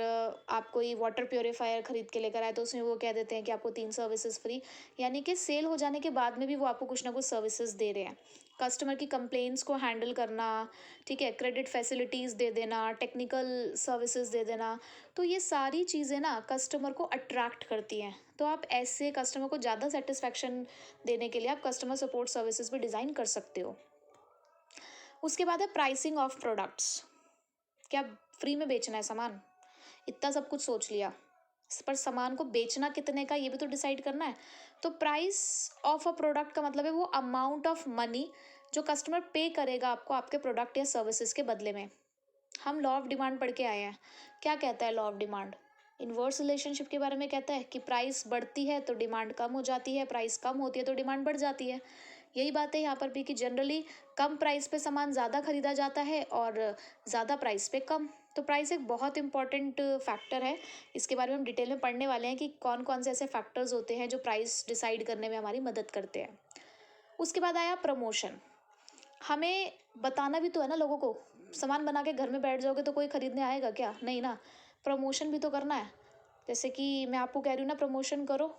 A: आप कोई वाटर प्योरीफायर ख़रीद के लेकर आए, तो उसमें वो कह देते हैं कि आपको 3 सर्विसेज फ्री, यानी कि सेल हो जाने के बाद में भी वो आपको कुछ ना कुछ सर्विसेज दे रहे हैं। कस्टमर की कंप्लेंट्स को हैंडल करना, ठीक है, क्रेडिट फैसिलिटीज़ दे देना, टेक्निकल सर्विसेज दे देना। तो ये सारी चीज़ें ना कस्टमर को अट्रैक्ट करती हैं। तो आप ऐसे कस्टमर को ज़्यादा सेटिस्फैक्शन देने के लिए आप कस्टमर सपोर्ट सर्विसेज भी डिज़ाइन कर सकते हो। उसके बाद है प्राइसिंग ऑफ प्रोडक्ट्स। क्या फ्री में बेचना है सामान? इतना सब कुछ सोच लिया, पर सामान को बेचना कितने का ये भी तो डिसाइड करना है। तो प्राइस ऑफ अ प्रोडक्ट का मतलब है वो अमाउंट ऑफ मनी जो कस्टमर पे करेगा आपको आपके प्रोडक्ट या सर्विसेज के बदले में। हम लॉ ऑफ डिमांड पढ़ के आए हैं। क्या कहता है law of demand? Inverse relationship के बारे में कहता है कि प्राइस बढ़ती है तो डिमांड कम हो जाती है, प्राइस कम होती है तो डिमांड बढ़ जाती है। यही बात है यहाँ पर भी कि जनरली कम प्राइस पे सामान ज़्यादा खरीदा जाता है और ज़्यादा प्राइस पे कम। तो प्राइस एक बहुत इंपॉर्टेंट फैक्टर है। इसके बारे में हम डिटेल में पढ़ने वाले हैं कि कौन कौन से ऐसे फैक्टर्स होते हैं जो प्राइस डिसाइड करने में हमारी मदद करते हैं। उसके बाद आया प्रमोशन। हमें बताना भी तो है ना लोगों को। सामान बना के घर में बैठ जाओगे तो कोई खरीदने आएगा क्या? नहीं ना। प्रमोशन भी तो करना है। जैसे कि मैं आपको कह रही हूँ ना, प्रमोशन करो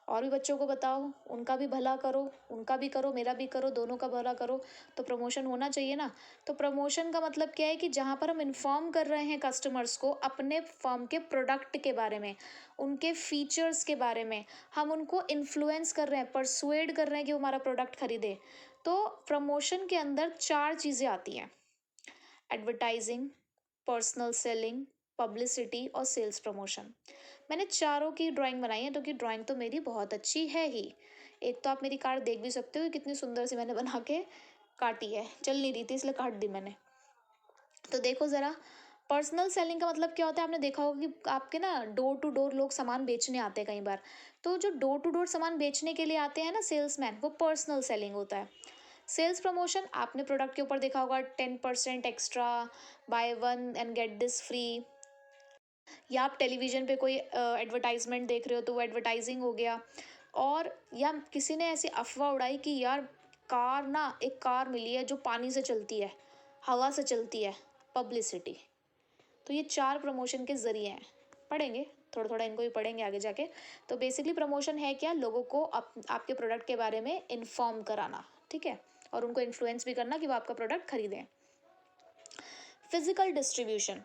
A: और भी बच्चों को बताओ, उनका भी भला करो, उनका भी करो, मेरा भी करो, दोनों का भला करो। तो प्रमोशन होना चाहिए ना। तो प्रमोशन का मतलब क्या है कि जहाँ पर हम इन्फॉर्म कर रहे हैं कस्टमर्स को अपने फर्म के प्रोडक्ट के बारे में, उनके फीचर्स के बारे में, हम उनको इन्फ्लुएंस कर रहे हैं, परसुएड कर रहे हैं कि वो हमारा प्रोडक्ट खरीदे। तो प्रमोशन के अंदर 4 चीज़ें आती हैं: एडवर्टाइजिंग, पर्सनल सेलिंग, पब्लिसिटी और सेल्स प्रमोशन। मैंने चारों की ड्राइंग बनाई है, तो कि ड्राइंग तो मेरी बहुत अच्छी है ही। एक तो आप मेरी कार देख भी सकते हो कि कितनी सुंदर सी मैंने बना के काटी है। चल नहीं रही थी इसलिए काट दी मैंने। तो देखो ज़रा, पर्सनल सेलिंग का मतलब क्या होता है? आपने देखा होगा कि आपके ना डोर टू डोर लोग सामान बेचने आते हैं कई बार। तो जो डोर टू डोर सामान बेचने के लिए आते हैं ना सेल्समैन, वो पर्सनल सेलिंग होता है। सेल्स प्रमोशन, आपने प्रोडक्ट के ऊपर देखा होगा 10% extra, by one and get this free. या आप टेलीविज़न पे कोई एडवर्टाइजमेंट देख रहे हो तो वो एडवर्टाइजिंग हो गया। और या किसी ने ऐसी अफवाह उड़ाई कि यार कार ना, एक कार मिली है जो पानी से चलती है, हवा से चलती है, पब्लिसिटी। तो ये 4 प्रमोशन के ज़रिए हैं। पढ़ेंगे, थोड़ा थोड़ा इनको भी पढ़ेंगे आगे जाके। तो बेसिकली प्रमोशन है क्या? लोगों को आपके प्रोडक्ट के बारे में इन्फॉर्म कराना, ठीक है, और उनको इन्फ्लुएंस भी करना कि वो आपका प्रोडक्ट खरीदें। फिजिकल डिस्ट्रीब्यूशन,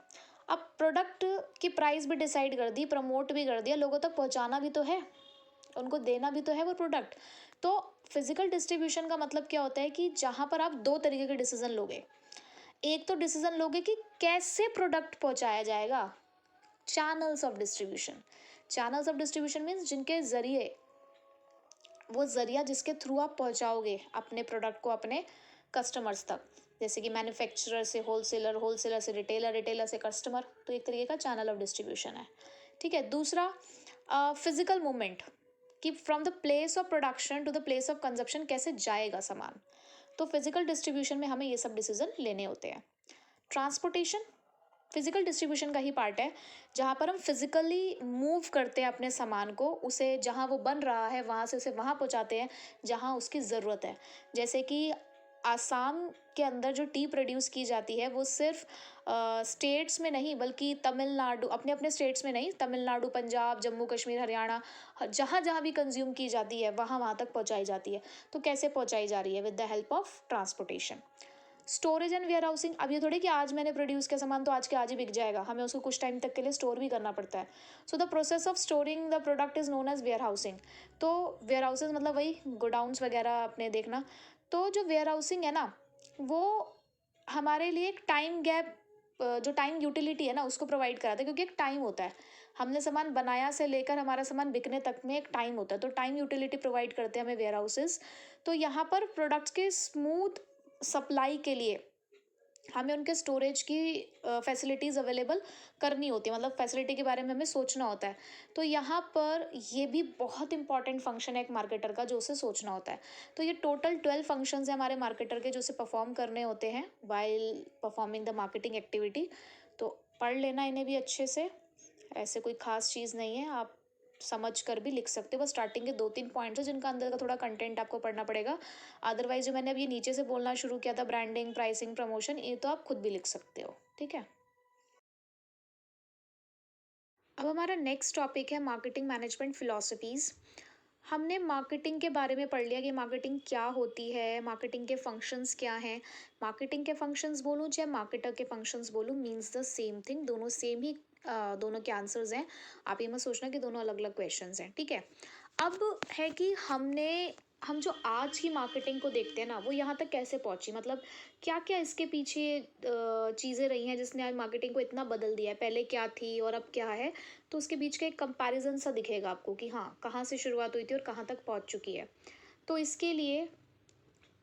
A: अब प्रोडक्ट की प्राइस भी डिसाइड कर दी, प्रमोट भी कर दिया, लोगों तक पहुंचाना भी तो है, उनको देना भी तो है वो प्रोडक्ट। तो फिजिकल डिस्ट्रीब्यूशन का मतलब क्या होता है कि जहाँ पर आप 2 तरीके के डिसीजन लोगे। एक तो डिसीजन लोगे कि कैसे प्रोडक्ट पहुंचाया जाएगा, channels of distribution. Channels of distribution means जिनके ज़रिए, वो ज़रिया जिसके थ्रू आप पहुंचाओगे अपने प्रोडक्ट को अपने कस्टमर्स तक। जैसे कि मैन्युफैक्चरर से होलसेलर, होलसेलर से रिटेलर, रिटेलर से कस्टमर। तो एक तरीके का चैनल ऑफ डिस्ट्रीब्यूशन है, ठीक है। दूसरा, फिजिकल मूवमेंट, कि from the place of production to the place of consumption कैसे जाएगा सामान। तो फिजिकल डिस्ट्रीब्यूशन में हमें ये सब डिसीजन लेने होते हैं। ट्रांसपोर्टेशन फिजिकल डिस्ट्रीब्यूशन का ही पार्ट है, जहाँ पर हम फिजिकली मूव करते हैं अपने सामान को, उसे जहाँ वो बन रहा है वहाँ से उसे वहाँ पहुँचाते हैं जहाँ उसकी ज़रूरत है। जैसे कि आसाम के अंदर जो टी प्रोड्यूस की जाती है वो सिर्फ स्टेट्स में नहीं बल्कि तमिलनाडु, अपने अपने स्टेट्स में नहीं, तमिलनाडु, पंजाब, जम्मू कश्मीर, हरियाणा, जहाँ जहाँ भी कंज्यूम की जाती है वहाँ वहाँ तक पहुँचाई जाती है। तो कैसे पहुँचाई जा रही है? With the help of transportation. Storage and warehousing, अब ये थोड़ी कि आज मैंने प्रोड्यूस किया सामान तो आज के आज ही बिक जाएगा, हमें उसको कुछ टाइम तक के लिए स्टोर भी करना पड़ता है। So the process of storing the product is known as warehousing. तो वेयर हाउसेज मतलब वही गोडाउंस वगैरह अपने देखना। तो जो वेयर हाउसिंग है ना, वो हमारे लिए एक टाइम गैप, जो टाइम यूटिलिटी है ना उसको प्रोवाइड कराता है, क्योंकि एक टाइम होता है, हमने सामान बनाया से लेकर हमारा सामान बिकने तक में एक टाइम होता है। तो टाइम यूटिलिटी प्रोवाइड करते हैं हमें वेयर हाउसेज। तो यहाँ पर प्रोडक्ट्स के स्मूथ सप्लाई के लिए हमें उनके स्टोरेज की फैसिलिटीज़ अवेलेबल करनी होती है, मतलब फैसिलिटी के बारे में हमें सोचना होता है। तो यहाँ पर ये भी बहुत इंपॉर्टेंट फंक्शन है एक मार्केटर का, जो उसे सोचना होता है। तो ये टोटल 12 फंक्शंस हैं हमारे मार्केटर के, जो उसे परफॉर्म करने होते हैं while performing the marketing activity. तो पढ़ लेना इन्हें भी अच्छे से, ऐसे कोई खास चीज़ नहीं है, आप समझ कर भी लिख सकते हो। बस स्टार्टिंग के 2-3 पॉइंट्स हैं जिनका अंदर का थोड़ा कंटेंट आपको पढ़ना पड़ेगा। अदरवाइज जो मैंने अभी नीचे से बोलना शुरू किया था, ब्रांडिंग, प्राइसिंग, प्रमोशन, ये तो आप खुद भी लिख सकते हो, ठीक है। अब हमारा नेक्स्ट टॉपिक है मार्केटिंग मैनेजमेंट फिलोसफीज़। हमने मार्केटिंग के बारे में पढ़ लिया कि मार्केटिंग क्या होती है, मार्केटिंग के फंक्शंस क्या हैं। मार्केटिंग के फंक्शंस बोलूँ चाहे मार्केटर के फंक्शंस बोलूँ, मीन्स द सेम थिंग, दोनों सेम ही दोनों के आंसर्स हैं। आप ये मत सोचना कि दोनों अलग अलग क्वेश्चंस हैं, ठीक है। अब है कि हम जो आज की मार्केटिंग को देखते हैं ना, वो यहाँ तक कैसे पहुँची, मतलब क्या क्या इसके पीछे चीज़ें रही हैं जिसने आज मार्केटिंग को इतना बदल दिया है, पहले क्या थी और अब क्या है। तो उसके बीच का एक कंपैरिजन सा दिखेगा आपको कि हाँ, कहाँ से शुरुआत हुई थी और कहाँ तक पहुँच चुकी है। तो इसके लिए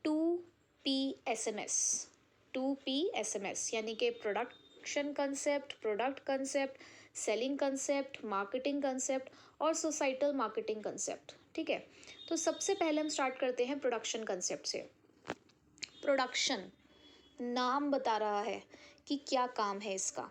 A: 2P SMS, 2P SMS यानी कि production concept, product concept, selling concept, marketing concept और सोसाइटल मार्केटिंग कंसेप्ट, ठीक है। तो सबसे पहले हम स्टार्ट करते हैं प्रोडक्शन कंसेप्ट से। प्रोडक्शन नाम बता रहा है कि क्या काम है इसका।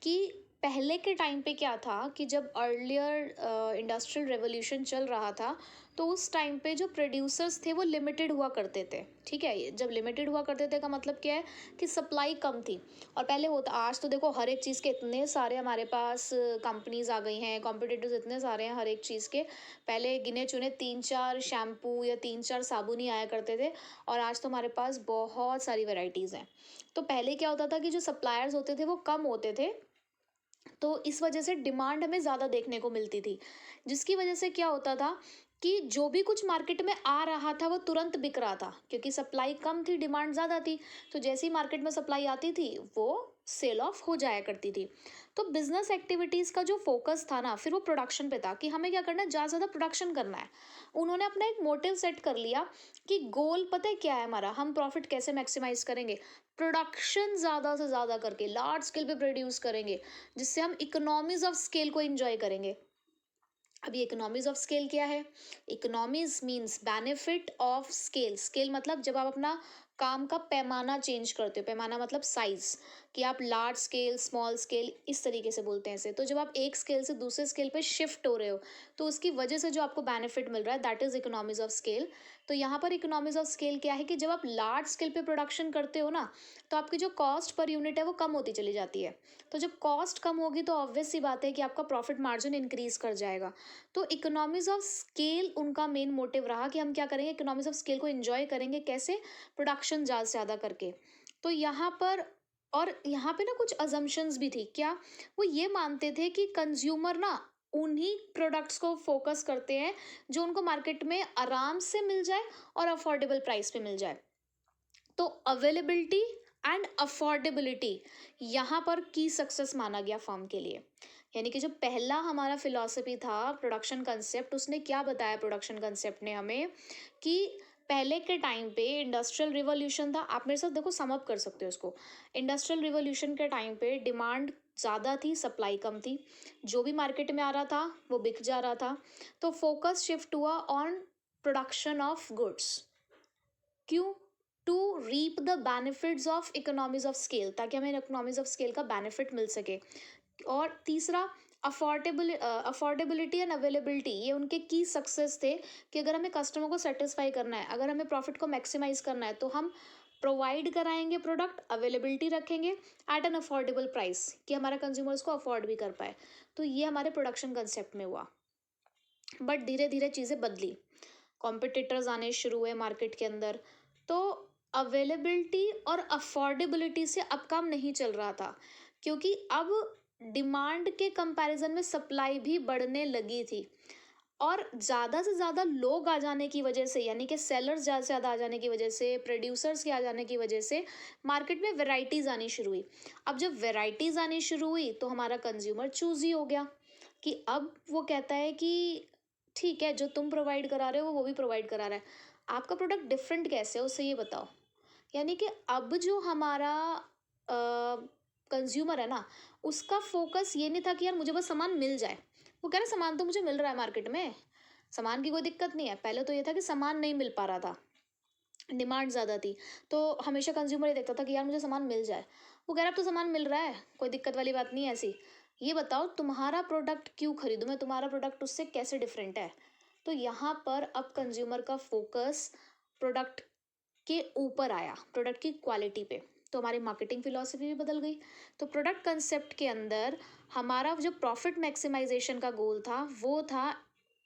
A: कि पहले के टाइम पे क्या था कि जब अर्लियर इंडस्ट्रियल रेवोल्यूशन चल रहा था, तो उस टाइम पे जो प्रोड्यूसर्स थे वो लिमिटेड हुआ करते थे, ठीक है। ये जब लिमिटेड हुआ करते थे का मतलब क्या है कि सप्लाई कम थी। और पहले होता, आज तो देखो हर एक चीज़ के इतने सारे हमारे पास कंपनीज आ गई हैं, कॉम्पिटिटर्स इतने सारे हैं हर एक चीज़ के। पहले गिने चुने 3-4 शैम्पू या 3-4 साबुन ही आया करते थे, और आज तो हमारे पास बहुत सारी वेराइटीज़ हैं। तो पहले क्या होता था कि जो सप्लायर्स होते थे वो कम होते थे, तो इस वजह से डिमांड हमें ज़्यादा देखने को मिलती थी, जिसकी वजह से क्या होता था कि जो भी कुछ मार्केट में आ रहा था वो तुरंत बिक रहा था, क्योंकि सप्लाई कम थी, डिमांड ज़्यादा थी। तो जैसे ही मार्केट में सप्लाई आती थी वो सेल ऑफ हो जाया करती थी। तो बिजनेस एक्टिविटीज़ का जो फोकस था ना, फिर वो प्रोडक्शन पे था कि हमें क्या करना है, ज़्यादा से ज़्यादा प्रोडक्शन करना है। उन्होंने अपना एक मोटिव सेट कर लिया कि गोल पता है क्या है हमारा, हम प्रॉफिट कैसे मैक्सिमाइज करेंगे, प्रोडक्शन ज़्यादा से ज़्यादा करके लार्ज स्केल पे प्रोड्यूस करेंगे, जिससे हम इकोनॉमीज ऑफ स्केल को एंजॉय करेंगे। अभी इकोनॉमीज ऑफ स्केल क्या है? Economies means benefit of scale. Scale मतलब जब आप अपना काम का पैमाना चेंज करते हो, पैमाना मतलब साइज, कि आप लार्ज स्केल, स्मॉल स्केल, इस तरीके से बोलते हैं इसे। तो जब आप एक स्केल से दूसरे स्केल पे शिफ्ट हो रहे हो, तो उसकी वजह से जो आपको बेनिफिट मिल रहा है, that is economies of scale. तो यहाँ पर इकोनॉमीज ऑफ स्केल क्या है कि जब आप लार्ज स्केल पे प्रोडक्शन करते हो ना, तो आपकी जो कॉस्ट पर यूनिट है वो कम होती चली जाती है। तो जब कॉस्ट कम होगी तो ऑब्वियस सी बात है कि आपका प्रॉफिट मार्जिन इंक्रीज कर जाएगा। तो इकोनॉमीज ऑफ स्केल उनका मेन मोटिव रहा कि हम क्या करेंगे, इकोनॉमीज ऑफ स्केल को एंजॉय करेंगे, कैसे, प्रोडक्शन ज़्यादा से ज़्यादा करके। तो यहाँ पर, और यहाँ पे ना कुछ अजम्पशंस भी थी क्या, वो ये मानते थे कि कंज्यूमर ना उन्हीं प्रोडक्ट्स को फोकस करते हैं जो उनको मार्केट में आराम से मिल जाए और अफोर्डेबल प्राइस पे मिल जाए। तो अवेलेबिलिटी एंड अफोर्डेबिलिटी यहाँ पर की सक्सेस माना गया फर्म के लिए। यानी कि जो पहला हमारा फिलॉसफी था प्रोडक्शन कंसेप्ट, उसने क्या बताया, प्रोडक्शन कंसेप्ट ने हमें कि पहले के टाइम पे इंडस्ट्रियल रिवॉल्यूशन था। आप मेरे साथ देखो, सम अप कर सकते हो उसको। इंडस्ट्रियल रिवॉल्यूशन के टाइम पे डिमांड ज़्यादा थी, सप्लाई कम थी। जो भी मार्केट में आ रहा था वो बिक जा रहा था। तो फोकस शिफ्ट हुआ ऑन प्रोडक्शन ऑफ गुड्स। क्यों? To reap the benefits of economies of scale, ताकि हमें इकोनॉमीज ऑफ स्केल का बेनिफिट मिल सके। और तीसरा, अफोर्डेबिलिटी एंड अवेलेबिलिटी, ये उनके की सक्सेस थे कि अगर हमें कस्टमर को सेटिस्फाई करना है, अगर हमें प्रॉफिट को मैक्सिमाइज करना है, तो हम प्रोवाइड कराएंगे प्रोडक्ट, अवेलेबिलिटी रखेंगे एट एन अफोर्डेबल प्राइस, कि हमारा कंज्यूमर उसको अफोर्ड भी कर पाए। तो ये हमारे प्रोडक्शन कंसेप्ट में हुआ। बट धीरे धीरे चीज़ें बदली, कॉम्पिटिटर्स आने शुरू हुए मार्केट के अंदर। तो अवेलेबिलिटी और अफोर्डेबिलिटी से अब काम नहीं चल रहा था, क्योंकि अब डिमांड के कंपैरिजन में सप्लाई भी बढ़ने लगी थी। और ज़्यादा से ज़्यादा लोग आ जाने की वजह से, यानी कि सेलर्स ज़्यादा से ज़्यादा आ जाने की वजह से, प्रोड्यूसर्स के आ जाने की वजह से मार्केट में वैरायटीज़ आनी शुरू हुई। अब जब वैरायटीज़ आनी शुरू हुई तो हमारा कंज्यूमर चूज़ी हो गया, कि अब वो कहता है कि ठीक है, जो तुम प्रोवाइड करा रहे हो वो भी प्रोवाइड करा रहा है, आपका प्रोडक्ट डिफरेंट कैसे है उससे ये बताओ। यानी कि अब जो हमारा कंज्यूमर है ना, उसका फोकस ये नहीं था कि यार मुझे बस सामान मिल जाए। वो कह रहा है सामान तो मुझे मिल रहा है मार्केट में, सामान की कोई दिक्कत नहीं है। पहले तो ये था कि सामान नहीं मिल पा रहा था, डिमांड ज़्यादा थी। तो हमेशा कंज्यूमर ये देखता था कि यार मुझे सामान मिल जाए। वो कह रहा अब तो सामान मिल रहा है, कोई दिक्कत वाली बात नहीं है ऐसी। ये बताओ तुम्हारा प्रोडक्ट क्यों खरीदूं मैं, तुम्हारा प्रोडक्ट उससे कैसे डिफरेंट है। तो यहाँ पर अब कंज्यूमर का फोकस प्रोडक्ट के ऊपर आया, प्रोडक्ट की क्वालिटी पे। तो हमारी मार्केटिंग फिलॉसफी भी बदल गई। तो प्रोडक्ट कंसेप्ट के अंदर हमारा जो प्रॉफिट मैक्सिमाइजेशन का गोल था वो था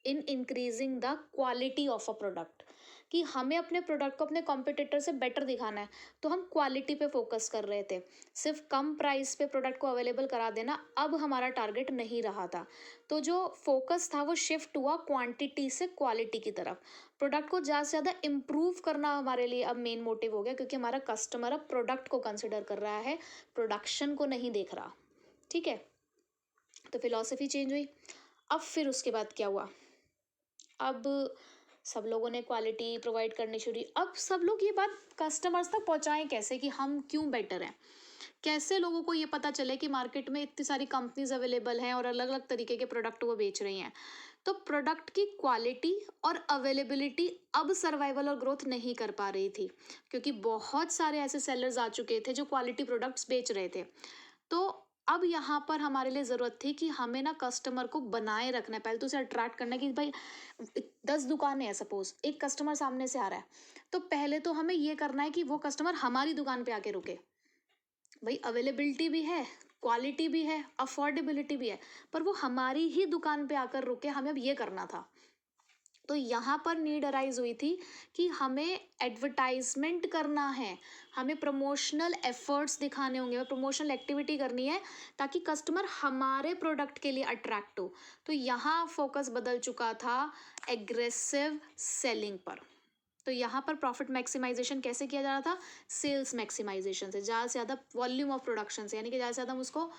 A: in increasing the quality of a product, कि हमें अपने प्रोडक्ट को अपने कॉम्पिटिटर से बेटर दिखाना है, तो हम क्वालिटी पे फोकस कर रहे थे। सिर्फ कम प्राइस पे प्रोडक्ट को अवेलेबल करा देना अब हमारा टारगेट नहीं रहा था। तो जो फोकस था वो शिफ्ट हुआ क्वांटिटी से क्वालिटी की तरफ। प्रोडक्ट को ज़्यादा से ज़्यादा इम्प्रूव करना हमारे लिए अब मेन मोटिव हो गया, क्योंकि हमारा कस्टमर अब प्रोडक्ट को कंसिडर कर रहा है, प्रोडक्शन को नहीं देख रहा। ठीक है, तो फिलॉसफी चेंज हुई। अब फिर उसके बाद क्या हुआ, अब सब लोगों ने क्वालिटी प्रोवाइड करनी शुरू। अब सब लोग ये बात कस्टमर्स तक पहुंचाएं कैसे कि हम क्यों बेटर हैं, कैसे लोगों को ये पता चले कि मार्केट में इतनी सारी कंपनीज अवेलेबल हैं और अलग अलग तरीके के प्रोडक्ट वो बेच रही हैं। तो प्रोडक्ट की क्वालिटी और अवेलेबिलिटी अब सर्वाइवल और ग्रोथ नहीं कर पा रही थी, क्योंकि बहुत सारे ऐसे सेलर्स आ चुके थे जो क्वालिटी प्रोडक्ट्स बेच रहे थे। तो अब यहाँ पर हमारे लिए ज़रूरत थी कि हमें ना कस्टमर को बनाए रखना है, पहले तो उसे अट्रैक्ट करना है कि भाई 10 दुकानें हैं, सपोज एक कस्टमर सामने से आ रहा है, तो पहले तो हमें ये करना है कि वो कस्टमर हमारी दुकान पे आके रुके। भाई अवेलेबिलिटी भी है, क्वालिटी भी है, अफोर्डेबिलिटी भी है, पर वो हमारी ही दुकान पे आकर रुके, हमें अब ये करना था। तो यहाँ पर नीड अराइज हुई थी कि हमें एडवर्टाइजमेंट करना है, हमें प्रमोशनल एफर्ट्स दिखाने होंगे, हमें प्रमोशनल एक्टिविटी करनी है, ताकि कस्टमर हमारे प्रोडक्ट के लिए अट्रैक्ट हो। तो यहाँ फोकस बदल चुका था एग्रेसिव सेलिंग पर। तो यहाँ पर प्रॉफिट मैक्सिमाइजेशन कैसे किया जा रहा था, सेल्स मैक्सिमाइजेशन से, ज़्यादा से ज़्यादा वॉल्यूम ऑफ प्रोडक्शन से, यानी कि ज़्यादा से ज़्यादा हम उसको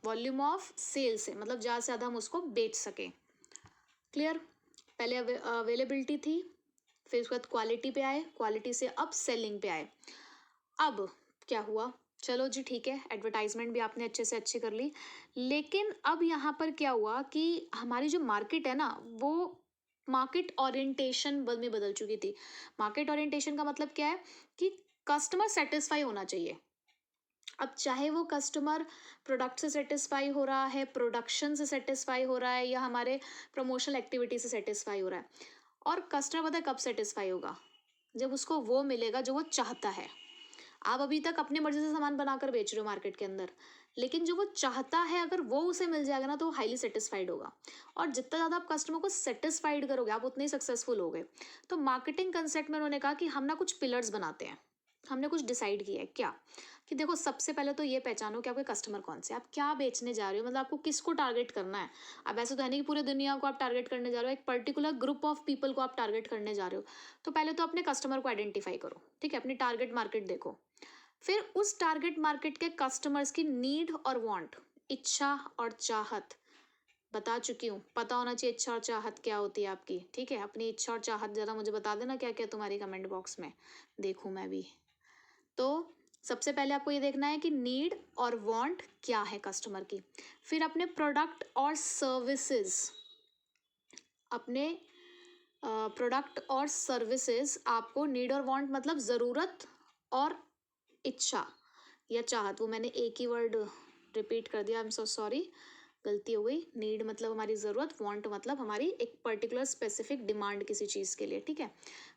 A: वॉल्यूम ऑफ सेल से, मतलब ज़्यादा से ज़्यादा हम उसको बेच सकें। क्लियर, पहले अवेलेबिलिटी थी, फिर उसके बाद क्वालिटी पे आए, क्वालिटी से अब सेलिंग पे आए। अब क्या हुआ, चलो जी ठीक है, एडवर्टाइजमेंट भी आपने अच्छे से अच्छी कर ली, लेकिन अब यहाँ पर क्या हुआ कि हमारी जो मार्केट है ना, वो मार्केट ओरिएंटेशन में बदल चुकी थी। मार्केट ओरिएंटेशन का मतलब क्या है कि कस्टमर सेटिस्फाई होना चाहिए। अब चाहे वो कस्टमर प्रोडक्ट से सेटिस्फाई हो रहा है, प्रोडक्शन से सेटिस्फाई हो रहा है, या हमारे प्रमोशनल एक्टिविटी से सेटिस्फाई हो रहा है। और कस्टमर पता है कब सेटिस्फाई होगा, जब उसको वो मिलेगा जो वो चाहता है। आप अभी तक अपनी मर्जी से सामान बनाकर बेच रहे हो मार्केट के अंदर, लेकिन जो वो चाहता है अगर वो उसे मिल जाएगा ना, तो वो हाईली सेटिस्फाइड होगा। और जितना ज़्यादा आप कस्टमर को सेटिस्फाइड करोगे, आप उतने ही सक्सेसफुल होगे। तो मार्केटिंग कंसेप्ट में उन्होंने कहा कि हम ना कुछ पिलर्स बनाते हैं। हमने कुछ डिसाइड किया है क्या, कि देखो सबसे पहले तो ये पहचानो कि आपके कस्टमर कौन से, आप क्या बेचने जा रहे हो, मतलब आपको किसको टारगेट करना है। अब ऐसे तो है नहीं कि पूरी दुनिया को आप टारगेट करने जा रहे हो, एक पर्टिकुलर ग्रुप ऑफ पीपल को आप टारगेट करने जा रहे हो। तो पहले तो अपने कस्टमर को आइडेंटिफाई करो, ठीक है, अपनी टारगेट मार्केट देखो। फिर उस टारगेट मार्केट के कस्टमर्स की नीड और वांट, इच्छा और चाहत बता चुकी हूँ, पता होना चाहिए इच्छा और चाहत क्या होती है आपकी। ठीक है, अपनी इच्छा और चाहत ज़रा मुझे बता देना क्या क्या तुम्हारी कमेंट बॉक्स में, देखूँ मैं भी। तो सबसे पहले आपको ये देखना है कि नीड और वांट क्या है कस्टमर की। फिर अपने प्रोडक्ट और सर्विसेज, अपने प्रोडक्ट और सर्विसेज आपको नीड और वांट मतलब ज़रूरत और इच्छा या चाहत, वो मैंने एक ही वर्ड रिपीट कर दिया, आई एम सो सॉरी, गलती हो गई। नीड मतलब हमारी ज़रूरत, वांट मतलब हमारी एक पर्टिकुलर स्पेसिफिक डिमांड किसी चीज़ के लिए। ठीक है,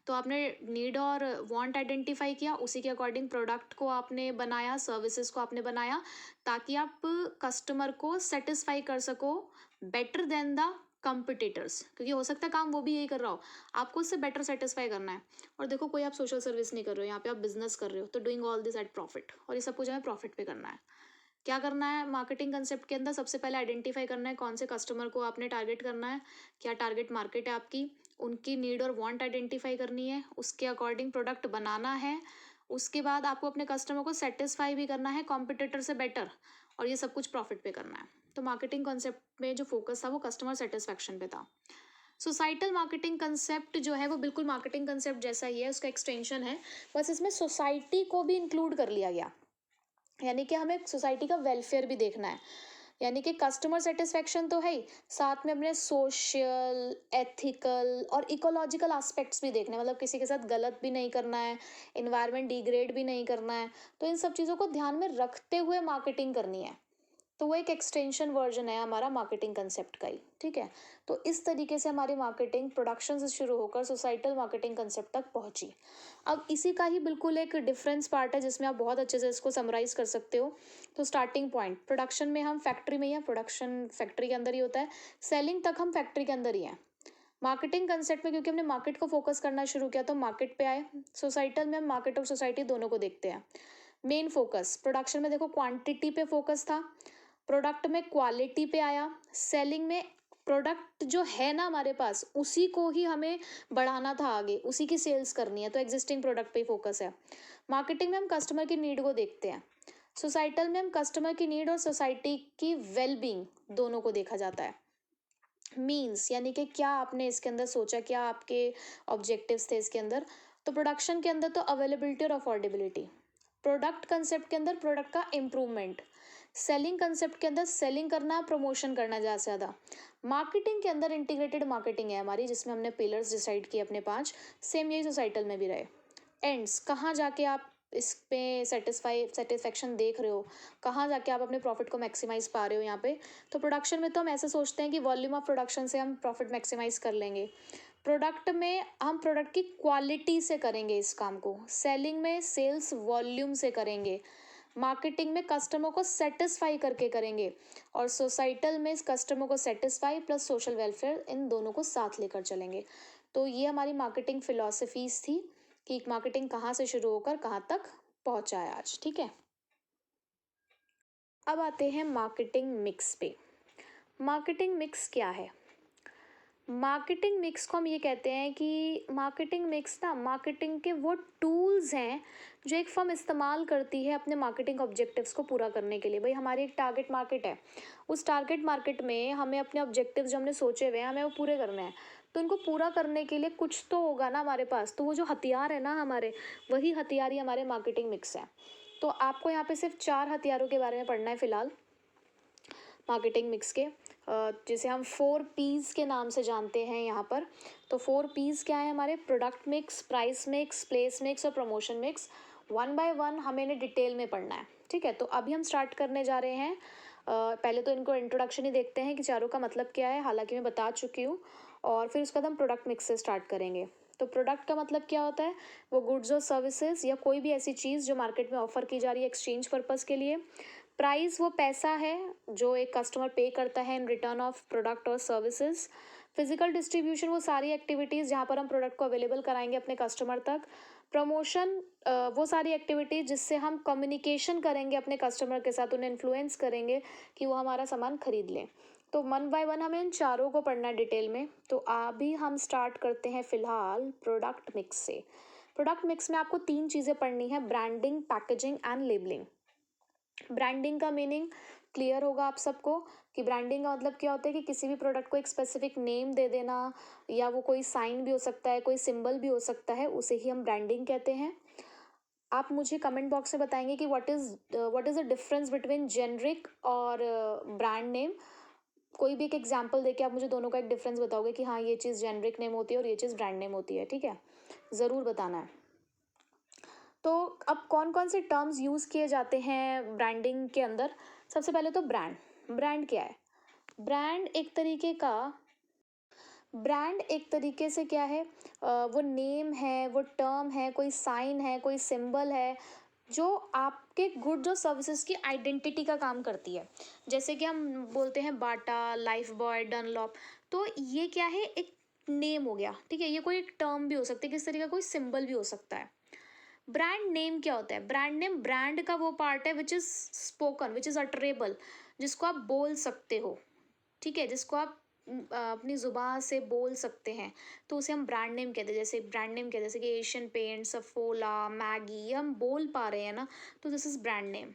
A: तो आपने नीड और वांट आइडेंटिफाई किया, उसी के अकॉर्डिंग प्रोडक्ट को आपने बनाया, सर्विसेज को आपने बनाया, ताकि आप कस्टमर को सेटिस्फाई कर सको बेटर देन द कंपिटिटर्स, क्योंकि हो सकता है काम वो भी यही कर रहा हो, आपको उससे बेटर सेटिस्फाई करना है। और देखो कोई आप सोशल सर्विस नहीं कर रहे हो, यहाँ पे आप बिजनेस कर रहे हो, तो doing all this eight profit, और ये सब कुछ हमें प्रॉफिट पे करना है। क्या करना है मार्केटिंग कंसेप्ट के अंदर, सबसे पहले आइडेंटिफाई करना है कौन से कस्टमर को आपने टारगेट करना है, क्या टारगेट मार्केट है आपकी, उनकी नीड और वांट आइडेंटिफाई करनी है, उसके अकॉर्डिंग प्रोडक्ट बनाना है। उसके बाद आपको अपने कस्टमर को सेटिस्फाई भी करना है कॉम्पिटिटर से बेटर, और ये सब कुछ प्रॉफिट पे करना है। तो मार्केटिंग कॉन्सेप्ट में जो फोकस था वो कस्टमर सेटिस्फैक्शन पे था। सोसाइटल मार्केटिंग कंसेप्ट जो है वो बिल्कुल मार्केटिंग कंसेप्ट जैसा ही है, उसका एक्सटेंशन है, बस इसमें सोसाइटी को भी इंक्लूड कर लिया गया, यानी कि हमें सोसाइटी का वेलफेयर भी देखना है। यानी कि कस्टमर सेटिस्फेक्शन तो है ही, साथ में अपने सोशल, एथिकल और इकोलॉजिकल एस्पेक्ट्स भी देखने, मतलब किसी के साथ गलत भी नहीं करना है, इन्वायरमेंट डिग्रेड भी नहीं करना है। तो इन सब चीज़ों को ध्यान में रखते हुए मार्केटिंग करनी है। तो वो एक एक्सटेंशन वर्जन है हमारा मार्केटिंग कंसेप्ट का ही। ठीक है, तो इस तरीके से हमारी मार्केटिंग प्रोडक्शन से शुरू होकर सोसाइटल मार्केटिंग कंसेप्ट तक पहुंची। अब इसी का ही बिल्कुल एक डिफरेंस पार्ट है जिसमें आप बहुत अच्छे से इसको समराइज कर सकते हो। तो स्टार्टिंग पॉइंट प्रोडक्शन में हम फैक्ट्री में ही हैं, प्रोडक्शन फैक्ट्री के अंदर ही होता है, सेलिंग तक हम फैक्ट्री के अंदर ही हैं। मार्केटिंग कंसेप्ट में क्योंकि हमने मार्केट को फोकस करना शुरू किया तो मार्केट पे आए। सोसाइटल में हम मार्केट और सोसाइटी दोनों को देखते हैं। मेन फोकस प्रोडक्शन में देखो क्वांटिटी पे फोकस था, प्रोडक्ट में क्वालिटी पे आया, सेलिंग में प्रोडक्ट जो है ना हमारे पास उसी को ही हमें बढ़ाना था आगे, उसी की सेल्स करनी है, तो एग्जिस्टिंग प्रोडक्ट पे ही फोकस है। मार्केटिंग में हम कस्टमर की नीड को देखते हैं। सोसाइटल में हम कस्टमर की नीड और सोसाइटी की वेलबींग दोनों को देखा जाता है। मीन्स यानी कि क्या आपने इसके अंदर सोचा, क्या आपके ऑब्जेक्टिव्स थे इसके अंदर। तो प्रोडक्शन के अंदर तो अवेलेबिलिटी और अफोर्डेबिलिटी, प्रोडक्ट कंसेप्ट के अंदर प्रोडक्ट का इम्प्रूवमेंट, सेलिंग कंसेप्ट के अंदर सेलिंग करना, प्रमोशन करना ज़्यादा से ज़्यादा। मार्केटिंग के अंदर इंटीग्रेटेड मार्केटिंग है हमारी, जिसमें हमने पिलर्स डिसाइड किए अपने 5, सेम यही सोसाइटल में भी रहे। एंड्स कहाँ जाके आप इस पे सेटिस्फेक्शन देख रहे हो, कहाँ जाके आप अपने प्रॉफिट को मैक्सिमाइज पा रहे हो यहाँ पे। तो प्रोडक्शन में तो हम ऐसे सोचते हैं कि वॉल्यूम ऑफ प्रोडक्शन से हम प्रॉफिट मैक्सिमाइज कर लेंगे। प्रोडक्ट में हम प्रोडक्ट की क्वालिटी से करेंगे इस काम को, सेलिंग में सेल्स वॉल्यूम से करेंगे, मार्केटिंग में कस्टमर को सेटिस्फाई करके करेंगे, और सोसाइटल में इस कस्टमर को सेटिस्फाई प्लस सोशल वेलफेयर इन दोनों को साथ लेकर चलेंगे। तो ये हमारी मार्केटिंग फिलॉसफीज थी कि मार्केटिंग कहाँ से शुरू होकर कहाँ तक पहुँचा है आज। ठीक है, अब आते हैं मार्केटिंग मिक्स पे। मार्केटिंग मिक्स क्या है? मार्केटिंग मिक्स को हम ये कहते हैं कि मार्केटिंग मिक्स ना मार्केटिंग के वो टूल्स हैं जो एक फर्म इस्तेमाल करती है अपने मार्केटिंग ऑब्जेक्टिव्स को पूरा करने के लिए। भाई हमारी एक टारगेट मार्केट है, उस टारगेट मार्केट में हमें अपने ऑब्जेक्टिव्स जो हमने सोचे हुए हैं हमें वो पूरे करने हैं। तो उनको पूरा करने के लिए कुछ तो होगा ना हमारे पास, तो वो जो हथियार है ना हमारे, वही हथियार ही हमारे मार्केटिंग मिक्स है। तो आपको यहाँ पे सिर्फ 4 हथियारों के बारे में पढ़ना है फिलहाल मार्केटिंग मिक्स के, जिसे हम 4 P's के नाम से जानते हैं यहाँ पर। तो 4 P's क्या है हमारे? Product mix, price mix, place mix और promotion mix. One by one हमें इन्हें डिटेल में पढ़ना है। ठीक है, तो अभी हम स्टार्ट करने जा रहे हैं। पहले तो इनको इंट्रोडक्शन ही देखते हैं कि चारों का मतलब क्या है, हालांकि मैं बता चुकी हूँ। और फिर उसके बाद हम प्रोडक्ट मिक्स से स्टार्ट करेंगे। तो प्रोडक्ट का मतलब क्या होता है? वो गुड्स और सर्विसेज या कोई भी ऐसी चीज़ जो मार्केट में ऑफर की जा रही है एक्सचेंज पर्पज़ के लिए। प्राइस वो पैसा है जो एक कस्टमर पे करता है इन रिटर्न ऑफ प्रोडक्ट और सर्विसेज। फिजिकल डिस्ट्रीब्यूशन वो सारी एक्टिविटीज़ जहाँ पर हम प्रोडक्ट को अवेलेबल कराएंगे अपने कस्टमर तक। प्रमोशन वो सारी एक्टिविटीज़ जिससे हम कम्युनिकेशन करेंगे अपने कस्टमर के साथ, उन्हें इन्फ्लुएंस करेंगे कि वो हमारा सामान खरीद लें। तो वन बाय वन हमें इन चारों को पढ़ना है डिटेल में। तो अभी हम स्टार्ट करते हैं फिलहाल प्रोडक्ट मिक्स से। प्रोडक्ट मिक्स में आपको 3 चीज़ें पढ़नी है: branding, packaging and labelling. Branding का मीनिंग क्लियर होगा आप सबको कि ब्रांडिंग का मतलब क्या होता है कि किसी भी प्रोडक्ट को एक स्पेसिफिक नेम दे देना, या वो कोई साइन भी हो सकता है, कोई सिंबल भी हो सकता है, उसे ही हम ब्रांडिंग कहते हैं। आप मुझे कमेंट बॉक्स में बताएंगे कि what is the difference between generic और ब्रांड नेम। कोई भी एक एग्जांपल देके आप मुझे दोनों का एक डिफरेंस बताओगे कि हाँ ये चीज़ जेनरिक नेम होती है और ये चीज़ ब्रांड नेम होती है। ठीक है, ज़रूर बताना है। तो अब कौन कौन से टर्म्स यूज़ किए जाते हैं ब्रांडिंग के अंदर? सबसे पहले तो ब्रांड। ब्रांड क्या है? ब्रांड एक तरीके का ब्रांड एक तरीके से क्या है, वो नेम है, वो टर्म है, कोई साइन है, कोई सिंबल है जो आपके गुड्स और सर्विसेज की आइडेंटिटी का काम करती है। जैसे कि हम बोलते हैं बाटा, लाइफ बॉय, डनलॉप। तो ये क्या है? एक नेम हो गया। ठीक है, ये कोई एक टर्म भी हो सकती है, किस तरीके का कोई सिंबल भी हो सकता है। ब्रांड नेम क्या होता है? ब्रांड नेम ब्रांड का वो पार्ट है which is spoken, which is utterable, जिसको आप बोल सकते हो। ठीक है, जिसको आप अपनी ज़ुबान से बोल सकते हैं, तो उसे हम ब्रांड नेम कहते हैं। जैसे ब्रांड नेम कहते हैं जैसे कि एशियन पेंट, सफोला, मैगी, ये हम बोल पा रहे हैं ना, तो this is brand name.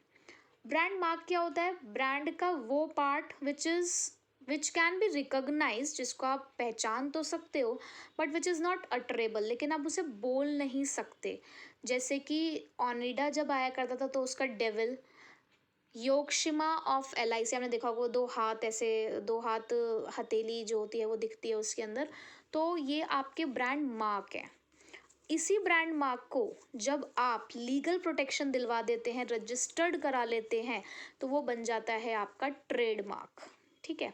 A: Brand mark क्या होता है? ब्रांड का वो part which can be recognise, जिसको आप पहचान तो सकते हो but which is not utterable, लेकिन आप उसे बोल नहीं सकते। जैसे कि ओनिडा जब आया करता था तो उसका डेविल, योगशिमा ऑफ LIC आपने देखा होगा, 2 हाथ ऐसे, 2 हाथ हथेली जो होती है वो दिखती है उसके अंदर। तो ये आपके ब्रांड मार्क है। इसी ब्रांड मार्क को जब आप लीगल प्रोटेक्शन दिलवा देते हैं, रजिस्टर्ड करा लेते हैं, तो वो बन जाता है आपका ट्रेडमार्क। ठीक है,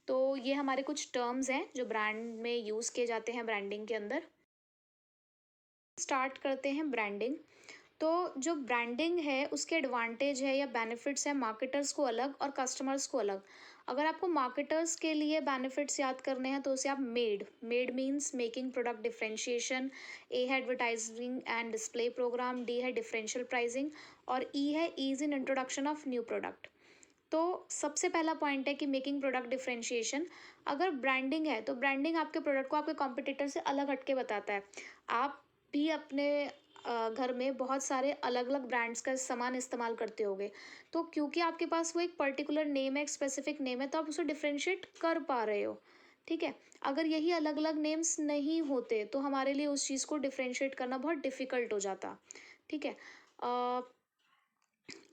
A: तो ये हमारे कुछ टर्म्स हैं जो ब्रांड में यूज़ किए जाते हैं ब्रांडिंग के अंदर। स्टार्ट करते हैं ब्रांडिंग। तो जो ब्रांडिंग है उसके एडवांटेज है या बेनिफिट्स हैं मार्केटर्स को अलग और कस्टमर्स को अलग। अगर आपको मार्केटर्स के लिए बेनिफिट्स याद करने हैं तो उसे आप made means making product differentiation, A है advertising and display programme, D है डिफरेंशियल प्राइसिंग और ई है ease in introduction of new product. तो सबसे पहला पॉइंट है कि मेकिंग प्रोडक्ट डिफरेंशिएशन। अगर ब्रांडिंग है तो ब्रांडिंग आपके प्रोडक्ट को आपके कॉम्पिटिटर से अलग हटके बताता है। आप भी अपने घर में बहुत सारे अलग अलग ब्रांड्स का सामान इस्तेमाल करते होगे, तो क्योंकि आपके पास वो एक पर्टिकुलर नेम है, एक स्पेसिफिक नेम है, तो आप उसे डिफरेंशिएट कर पा रहे हो। ठीक है। अगर यही अलग अलग नेम्स नहीं होते तो हमारे लिए उस चीज़ को डिफरेंशिएट करना बहुत डिफ़िकल्ट हो जाता। ठीक है।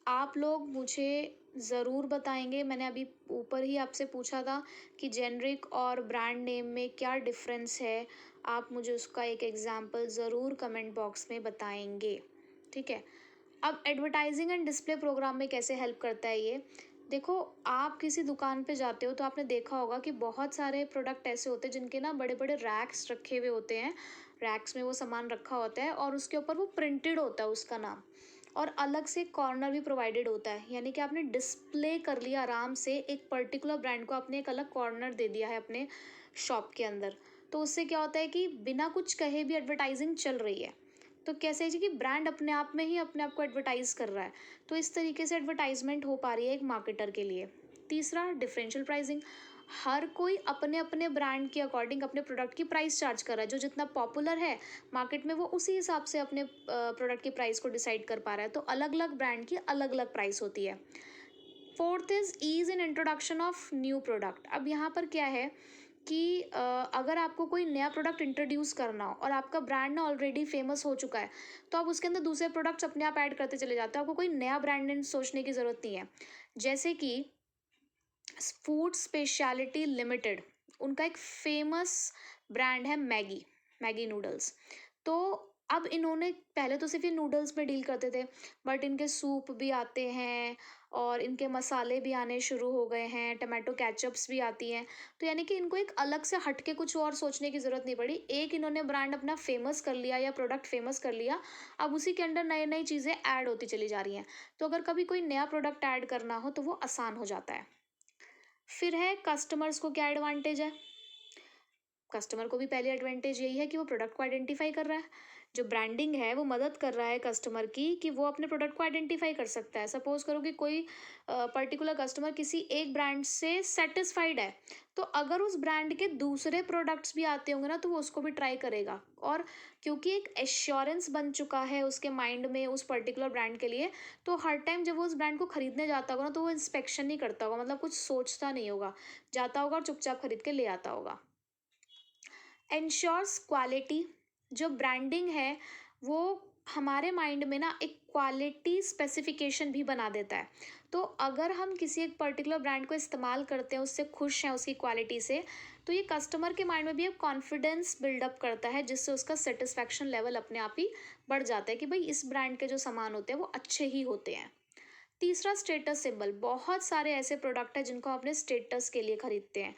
A: आप लोग मुझे ज़रूर बताएंगे, मैंने अभी ऊपर ही आपसे पूछा था कि जेनरिक और ब्रांड नेम में क्या डिफरेंस है। आप मुझे उसका एक एग्जांपल ज़रूर कमेंट बॉक्स में बताएंगे। ठीक है। अब एडवर्टाइजिंग एंड डिस्प्ले प्रोग्राम में कैसे हेल्प करता है ये देखो। आप किसी दुकान पे जाते हो तो आपने देखा होगा कि बहुत सारे प्रोडक्ट ऐसे होते हैं जिनके ना बड़े बड़े रैक्स रखे हुए होते हैं। रैक्स में वो सामान रखा होता है और उसके ऊपर वो प्रिंटेड होता है उसका नाम, और अलग से कॉर्नर भी प्रोवाइडेड होता है, यानी कि आपने डिस्प्ले कर लिया आराम से, एक पर्टिकुलर ब्रांड को आपने एक अलग कॉर्नर दे दिया है अपने शॉप के अंदर। तो उससे क्या होता है कि बिना कुछ कहे भी एडवर्टाइजिंग चल रही है। तो कैसे है जी कि ब्रांड अपने आप में ही अपने आप को एडवर्टाइज कर रहा है। तो इस तरीके से एडवर्टाइजमेंट हो पा रही है एक मार्केटर के लिए। तीसरा, डिफरेंशियल प्राइसिंग। हर कोई अपने अपने ब्रांड के अकॉर्डिंग अपने प्रोडक्ट की प्राइस चार्ज कर रहा है। जो जितना पॉपुलर है मार्केट में वो उसी हिसाब से अपने प्रोडक्ट की प्राइस को डिसाइड कर पा रहा है। तो अलग अलग ब्रांड की अलग अलग प्राइस होती है। Fourth is ease in introduction of new product. अब यहाँ पर क्या है कि अगर आपको कोई नया प्रोडक्ट इंट्रोड्यूस करना हो और आपका ब्रांड ना ऑलरेडी फेमस हो चुका है, तो आप उसके अंदर दूसरे प्रोडक्ट्स अपने आप ऐड करते चले जाते हो। आपको कोई नया ब्रांड नेम सोचने की ज़रूरत नहीं है। जैसे कि फूड स्पेशलिटी लिमिटेड, उनका एक फेमस ब्रांड है मैगी, मैगी नूडल्स। तो अब इन्होंने पहले तो सिर्फ ये नूडल्स में डील करते थे, बट इनके सूप भी आते हैं और इनके मसाले भी आने शुरू हो गए हैं, टमाटो केचप्स भी आती हैं। तो यानी कि इनको एक अलग से हटके कुछ और सोचने की ज़रूरत नहीं पड़ी। एक इन्होंने ब्रांड अपना फेमस कर लिया या प्रोडक्ट फेमस कर लिया, अब उसी के अंदर नई नई चीज़ें ऐड होती चली जा रही हैं। तो अगर कभी कोई नया प्रोडक्ट ऐड करना हो तो वो आसान हो जाता है। फिर है कस्टमर्स को क्या एडवांटेज है। कस्टमर को भी पहले एडवांटेज यही है कि वो प्रोडक्ट को आइडेंटिफाई कर रहा है। जो ब्रांडिंग है वो मदद कर रहा है कस्टमर की कि वो अपने प्रोडक्ट को आइडेंटिफाई कर सकता है। सपोज करो कि कोई पर्टिकुलर कस्टमर किसी एक ब्रांड से सेटिस्फाइड है, तो अगर उस ब्रांड के दूसरे प्रोडक्ट्स भी आते होंगे ना तो वो उसको भी ट्राई करेगा। और क्योंकि एक एश्योरेंस बन चुका है उसके माइंड में उस पर्टिकुलर ब्रांड के लिए, तो हर टाइम जब वो उस ब्रांड को खरीदने जाता होगा ना तो वो इंस्पेक्शन नहीं करता होगा, मतलब कुछ सोचता नहीं होगा, जाता होगा और चुपचाप खरीद के ले आता होगा। Ensures quality. जो ब्रांडिंग है वो हमारे माइंड में ना एक क्वालिटी स्पेसिफिकेशन भी बना देता है। तो अगर हम किसी एक पर्टिकुलर ब्रांड को इस्तेमाल करते हैं, उससे खुश हैं उसकी क्वालिटी से, तो ये कस्टमर के माइंड में भी एक कॉन्फिडेंस बिल्डअप करता है, जिससे उसका सेटिस्फैक्शन लेवल अपने आप ही बढ़ जाता है कि भाई इस ब्रांड के जो सामान होते हैं वो अच्छे ही होते हैं। तीसरा, स्टेटस सिंबल। बहुत सारे ऐसे प्रोडक्ट हैं जिनको हम अपने स्टेटस के लिए खरीदते हैं,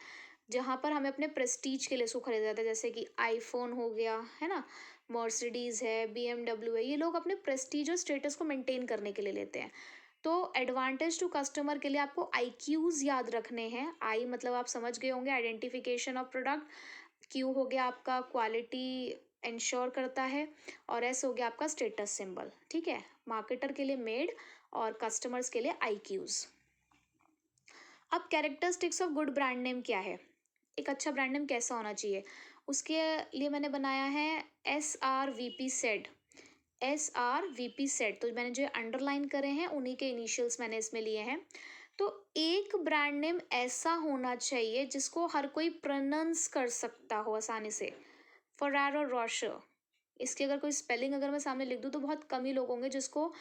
A: जहाँ पर हमें अपने प्रेस्टीज के लिए उसको खरीदा जाता है। जैसे कि आईफोन हो गया है ना, मर्सिडीज़ है, बीएमडब्ल्यू है, ये लोग अपने प्रेस्टीज और स्टेटस को मेंटेन करने के लिए लेते हैं। तो एडवांटेज टू कस्टमर के लिए आपको आईक्यूज़ याद रखने हैं। आई मतलब आप समझ गए होंगे, आइडेंटिफिकेशन ऑफ प्रोडक्ट। क्यू हो गया आपका क्वालिटी इंश्योर करता है, और एस हो गया आपका स्टेटस सिंबल। ठीक है। मार्केटर के लिए मेड और कस्टमर्स के लिए आईक्यूज़। अब characteristics of good brand name क्या है, एक अच्छा ब्रांड नेम कैसा होना चाहिए, उसके लिए मैंने बनाया है SRVP सेड। SRVP सेड, तो मैंने जो अंडरलाइन करे हैं उन्हीं के इनिशियल्स मैंने इसमें लिए हैं। तो एक ब्रांड नेम ऐसा होना चाहिए जिसको हर कोई प्रोनाउंस कर सकता हो आसानी से। फरारो रोशर, इसकी अगर कोई स्पेलिंग अगर मैं सामने लिख दूँ तो बहुत कम ही लोग होंगे जिसको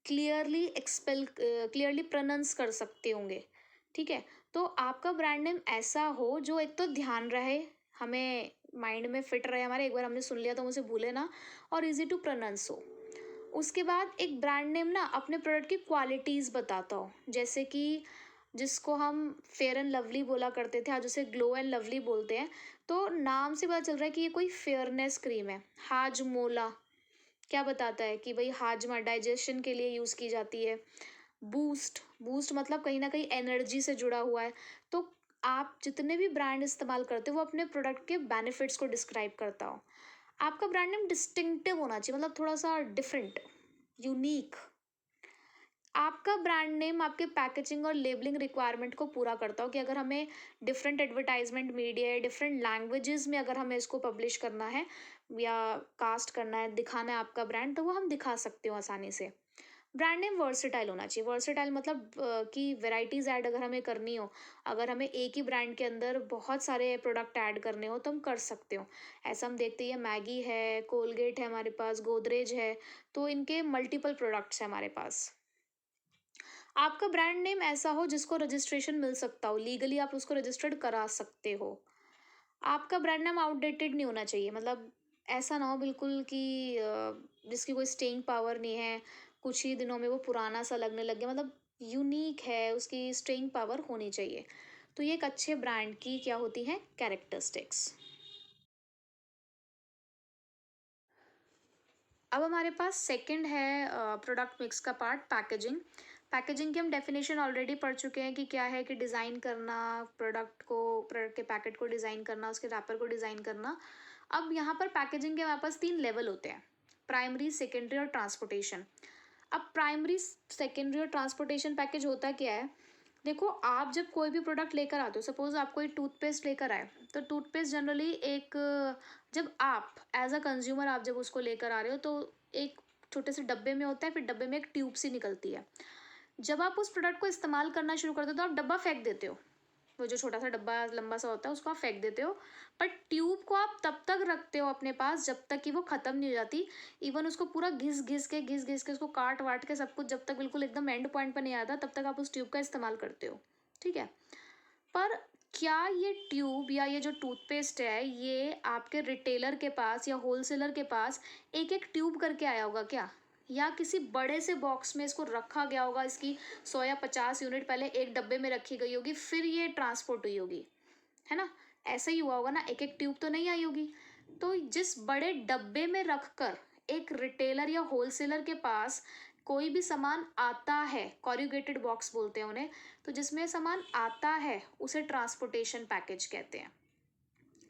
A: क्लियरली प्रोनाउंस कर सकते होंगे। ठीक है। तो आपका ब्रांड नेम ऐसा हो जो एक तो ध्यान रहे, हमें माइंड में फिट रहे हमारे, एक बार हमने सुन लिया तो मुझे भूले ना, और इजी टू प्रोनाउंस हो। उसके बाद एक ब्रांड नेम ना अपने प्रोडक्ट की क्वालिटीज़ बताता हो, जैसे कि जिसको हम फेयर एंड लवली बोला करते थे, आज उसे ग्लो एंड लवली बोलते हैं। तो नाम से पता चल रहा है कि ये कोई फेयरनेस क्रीम है। हाजमोला क्या बताता है कि भाई हाजमा डाइजेशन के लिए यूज़ की जाती है। बूस्ट, बूस्ट मतलब कहीं ना कहीं एनर्जी से जुड़ा हुआ है। तो आप जितने भी ब्रांड इस्तेमाल करते हो वो अपने प्रोडक्ट के बेनिफिट्स को डिस्क्राइब करता हो। आपका ब्रांड नेम डिस्टिंक्टिव होना चाहिए, मतलब थोड़ा सा डिफरेंट, यूनिक। आपका ब्रांड नेम आपके पैकेजिंग और लेबलिंग रिक्वायरमेंट को पूरा करता हो कि अगर हमें डिफरेंट एडवर्टाइजमेंट मीडिया या डिफरेंट लैंग्वेजेस में अगर हमें इसको पब्लिश करना है या कास्ट करना है, दिखाना है आपका ब्रांड, तो वो हम दिखा सकते हो आसानी से। ब्रांड नेम वर्सेटाइल होना चाहिए। वर्सेटाइल मतलब कि वैराइटीज़ ऐड अगर हमें करनी हो, अगर हमें एक ही ब्रांड के अंदर बहुत सारे प्रोडक्ट ऐड करने हो तो हम कर सकते हो। ऐसा हम देखते हैं, मैगी है, कोलगेट है हमारे पास, गोदरेज है, तो इनके मल्टीपल प्रोडक्ट्स हैं हमारे पास। आपका ब्रांड नेम ऐसा हो जिसको रजिस्ट्रेशन मिल सकता हो, लीगली आप उसको रजिस्टर्ड करा सकते हो। आपका ब्रांड नेम आउटडेटेड नहीं होना चाहिए, मतलब ऐसा ना हो बिल्कुल कि जिसकी कोई स्टेइंग पावर नहीं है, कुछ ही दिनों में वो पुराना सा लगने लग गया, मतलब यूनिक है, उसकी स्टेइंग पावर होनी चाहिए। तो ये एक अच्छे ब्रांड की क्या होती हैं, कैरेक्टरिस्टिक्स। अब हमारे पास सेकंड है प्रोडक्ट मिक्स का पार्ट, पैकेजिंग। पैकेजिंग की हम डेफिनेशन ऑलरेडी पढ़ चुके हैं कि क्या है, कि डिज़ाइन करना, प्रोडक्ट के पैकेट को डिज़ाइन करना, उसके रैपर को डिज़ाइन करना। अब यहाँ पर पैकेजिंग के हमारे पास 3 लेवल होते हैं, प्राइमरी, सेकेंडरी और ट्रांसपोर्टेशन। अब प्राइमरी, सेकेंडरी और ट्रांसपोर्टेशन पैकेज होता क्या है? देखो, आप जब कोई भी प्रोडक्ट लेकर आते हो, सपोज आप कोई टूथपेस्ट लेकर आए, तो टूथपेस्ट जनरली एक, जब आप एज अ कंज्यूमर आप जब उसको लेकर आ रहे हो तो एक छोटे से डब्बे में होता है, फिर डब्बे में एक ट्यूब सी निकलती है। जब आप उस प्रोडक्ट को इस्तेमाल करना शुरू करते हो तो आप डब्बा फेंक देते हो, वो जो छोटा सा डब्बा लंबा सा होता है उसको आप फेंक देते हो। बट ट्यूब को आप तब तक रखते हो अपने पास जब तक कि वो ख़त्म नहीं हो जाती। इवन उसको पूरा घिस घिस के उसको काट वाट के सब कुछ, जब तक बिल्कुल एकदम एंड पॉइंट पर नहीं आता तब तक आप उस ट्यूब का इस्तेमाल करते हो। ठीक है। पर क्या ये ट्यूब या ये जो टूथपेस्ट है, ये आपके रिटेलर के पास या होलसेलर के पास एक एक ट्यूब करके आया होगा क्या? या किसी बड़े से बॉक्स में इसको रखा गया होगा, इसकी 100 या 50 यूनिट पहले एक डब्बे में रखी गई होगी, फिर ये ट्रांसपोर्ट हुई होगी, है ना? ऐसा ही हुआ होगा ना, एक एक ट्यूब तो नहीं आई होगी। तो जिस बड़े डब्बे में रखकर एक रिटेलर या होलसेलर के पास कोई भी सामान आता है, कॉरुगेटेड बॉक्स बोलते हैं उन्हें, तो जिसमें सामान आता है उसे ट्रांसपोर्टेशन पैकेज कहते हैं।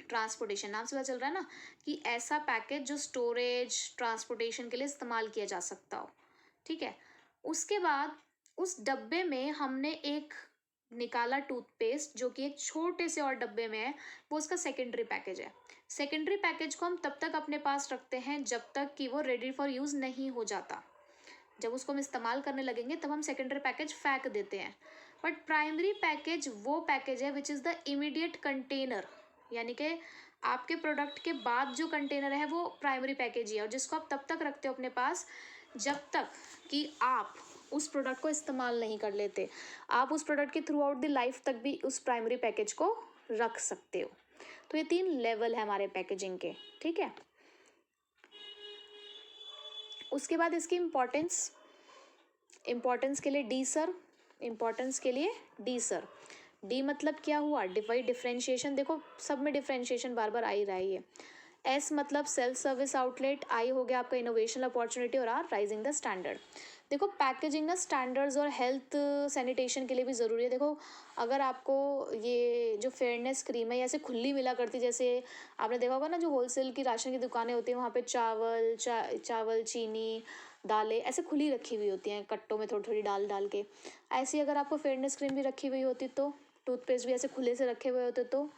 A: ट्रांसपोर्टेशन नाम से पता चल रहा है ना, कि ऐसा पैकेज जो स्टोरेज ट्रांसपोर्टेशन के लिए इस्तेमाल किया जा सकता हो। ठीक है। उसके बाद उस डब्बे में हमने एक निकाला टूथपेस्ट जो कि एक छोटे से और डब्बे में है, वो उसका सेकेंडरी पैकेज है। सेकेंडरी पैकेज को हम तब तक अपने पास रखते हैं जब तक कि वो रेडी फॉर यूज़ नहीं हो जाता। जब उसको हम इस्तेमाल करने लगेंगे तब हम सेकेंडरी पैकेज फेंक देते हैं। बट प्राइमरी पैकेज वो पैकेज है which is the immediate container, यानी कि आपके प्रोडक्ट के बाद जो कंटेनर है वो प्राइमरी पैकेज ही है, और जिसको आप तब तक रखते हो अपने पास जब तक कि आप उस प्रोडक्ट को इस्तेमाल नहीं कर लेते। आप उस प्रोडक्ट के थ्रू आउट द लाइफ तक भी उस प्राइमरी पैकेज को रख सकते हो। तो ये 3 लेवल है हमारे पैकेजिंग के। ठीक है। उसके बाद इसकी इम्पोर्टेंस के लिए डी सर, इम्पोर्टेंस के लिए डी सर। डी मतलब क्या हुआ, वही डिफ्रेंशिएशन। देखो सब में डिफ्रेंशिएशन बार बार आ ही रहा है ये। एस मतलब सेल्फ सर्विस आउटलेट, आई हो गया आपका इनोवेशनल अपॉर्चुनिटी, और आर राइजिंग द स्टैंडर्ड। देखो पैकेजिंग ना स्टैंडर्ड्स और हेल्थ सैनिटेशन के लिए भी ज़रूरी है। देखो अगर आपको ये जो फेयरनेस क्रीम है, ये ऐसे खुली मिला करती, जैसे आपने देखा होगा ना जो होलसेल की राशन की दुकानें होती हैं वहाँ पे चावल चीनी दालें ऐसे खुली रखी हुई होती हैं, कट्टों में थोड़ी थोड़ी डाल डाल के। ऐसी अगर आपको फेयरनेस क्रीम भी रखी हुई होती तो, टूथपेस्ट भी ऐसे खुले से रखे हुए होते तो,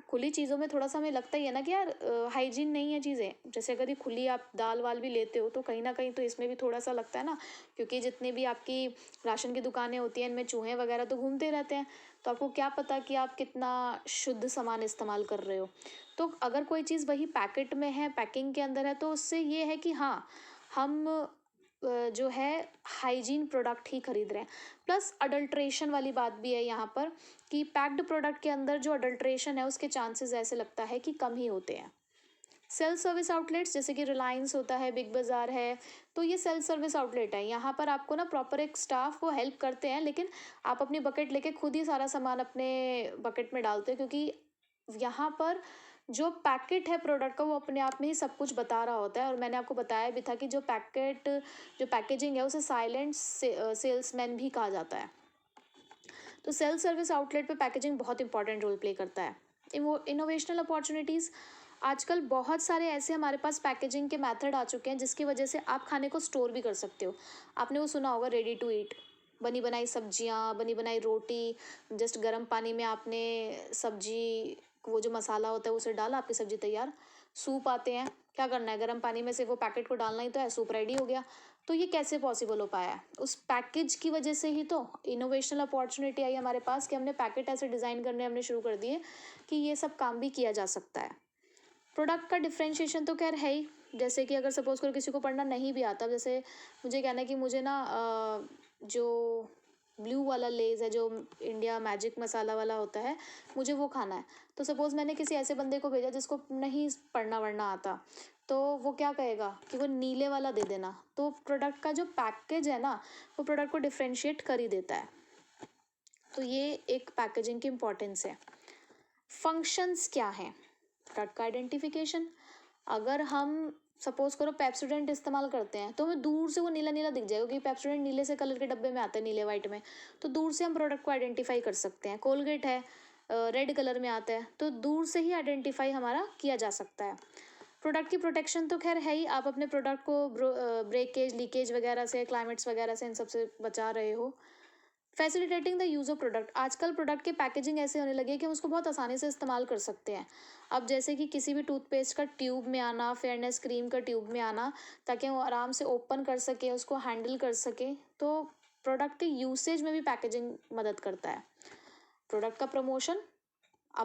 A: खुली चीज़ों में थोड़ा सा हमें लगता ही है ना कि यार हाइजीन नहीं है चीज़ें। जैसे अगर ये खुली आप दाल वाल भी लेते हो तो कहीं ना कहीं तो इसमें भी थोड़ा सा लगता है ना, क्योंकि जितनी भी आपकी राशन की दुकानें होती हैं इनमें चूहे वगैरह तो घूमते रहते हैं, तो आपको क्या पता कि आप कितना शुद्ध सामान इस्तेमाल कर रहे हो। तो अगर कोई चीज़ वही पैकेट में है, पैकिंग के अंदर है, तो उससे ये है कि हाँ हम जो है हाइजीन प्रोडक्ट ही खरीद रहे हैं। प्लस अडल्ट्रेशन वाली बात भी है यहाँ पर, कि पैक्ड प्रोडक्ट के अंदर जो अडल्ट्रेशन है उसके चांसेस ऐसे लगता है कि कम ही होते हैं। सेल्फ सर्विस आउटलेट्स जैसे कि रिलायंस होता है, बिग बाज़ार है, तो ये सेल्फ सर्विस आउटलेट है। यहाँ पर आपको ना प्रॉपर एक स्टाफ वो हेल्प करते हैं, लेकिन आप अपनी बकेट लेके खुद ही सारा सामान अपने बकेट में डालते हो, क्योंकि यहाँ पर जो पैकेट है प्रोडक्ट का वो अपने आप में ही सब कुछ बता रहा होता है। और मैंने आपको बताया भी था कि जो पैकेजिंग है उसे साइलेंट सेल्समैन भी कहा जाता है। तो सेल्फ सर्विस आउटलेट पे पैकेजिंग बहुत इंपॉर्टेंट रोल प्ले करता है। इनोवेशनल अपॉर्चुनिटीज़, आजकल बहुत सारे ऐसे हमारे पास पैकेजिंग के मेथड आ चुके हैं जिसकी वजह से आप खाने को स्टोर भी कर सकते हो। आपने वो सुना होगा, रेडी टू ईट, बनी बनाई सब्जियां, बनी बनाई रोटी, जस्ट गर्म पानी में आपने सब्जी, वो जो मसाला होता है उसे डाला, आपकी सब्जी तैयार। सूप आते हैं, क्या करना है, गर्म पानी में से वो पैकेट को डालना ही तो है, सूप रेडी हो गया। तो ये कैसे पॉसिबल हो पाया है? उस पैकेज की वजह से ही तो इनोवेशनल अपॉर्चुनिटी आई हमारे पास कि हमने पैकेट ऐसे डिज़ाइन करने हमने शुरू कर दिए कि ये सब काम भी किया जा सकता है। प्रोडक्ट का डिफ्रेंशिएशन तो खैर है ही, जैसे कि अगर सपोज करो किसी को पढ़ना नहीं भी आता, जैसे मुझे कहना है कि मुझे ना जो ब्लू वाला लेज़ है, जो इंडिया मैजिक मसाला वाला होता है, मुझे वो खाना है। तो सपोज़ मैंने किसी ऐसे बंदे को भेजा जिसको नहीं पढ़ना वढ़ना आता, तो वो क्या कहेगा कि वो नीले वाला दे देना। तो प्रोडक्ट का जो पैकेज है ना, वो प्रोडक्ट को डिफ्रेंशिएट कर ही देता है। तो ये एक पैकेजिंग की इम्पोर्टेंस है। फंक्शंस क्या हैं? प्रोडक्ट का आइडेंटिफिकेशन, अगर हम सपोज करो पेप्सोडेंट इस्तेमाल करते हैं तो हमें दूर से वो नीला नीला दिख जाएगा, क्योंकि पेप्सोडेंट नीले से कलर के डब्बे में आता है, नीले वाइट में, तो दूर से हम प्रोडक्ट को आइडेंटिफाई कर सकते हैं। कोलगेट है, रेड कलर में आता है, तो दूर से ही आइडेंटिफाई हमारा किया जा सकता है। प्रोडक्ट की प्रोटेक्शन तो खैर है ही, आप अपने प्रोडक्ट को ब्रेकेज, लीकेज वगैरह से, क्लाइमेट्स वगैरह से, इन सब से बचा रहे हो। Facilitating the use of product, आजकल प्रोडक्ट की पैकेजिंग ऐसे होने लगी है कि हम उसको बहुत आसानी से इस्तेमाल कर सकते हैं। अब जैसे कि किसी भी टूथपेस्ट का ट्यूब में आना, फेयरनेस क्रीम का ट्यूब में आना, ताकि हम आराम से ओपन कर सकें, उसको हैंडल कर सकें, तो प्रोडक्ट के यूसेज में भी पैकेजिंग मदद करता है। प्रोडक्ट का प्रमोशन,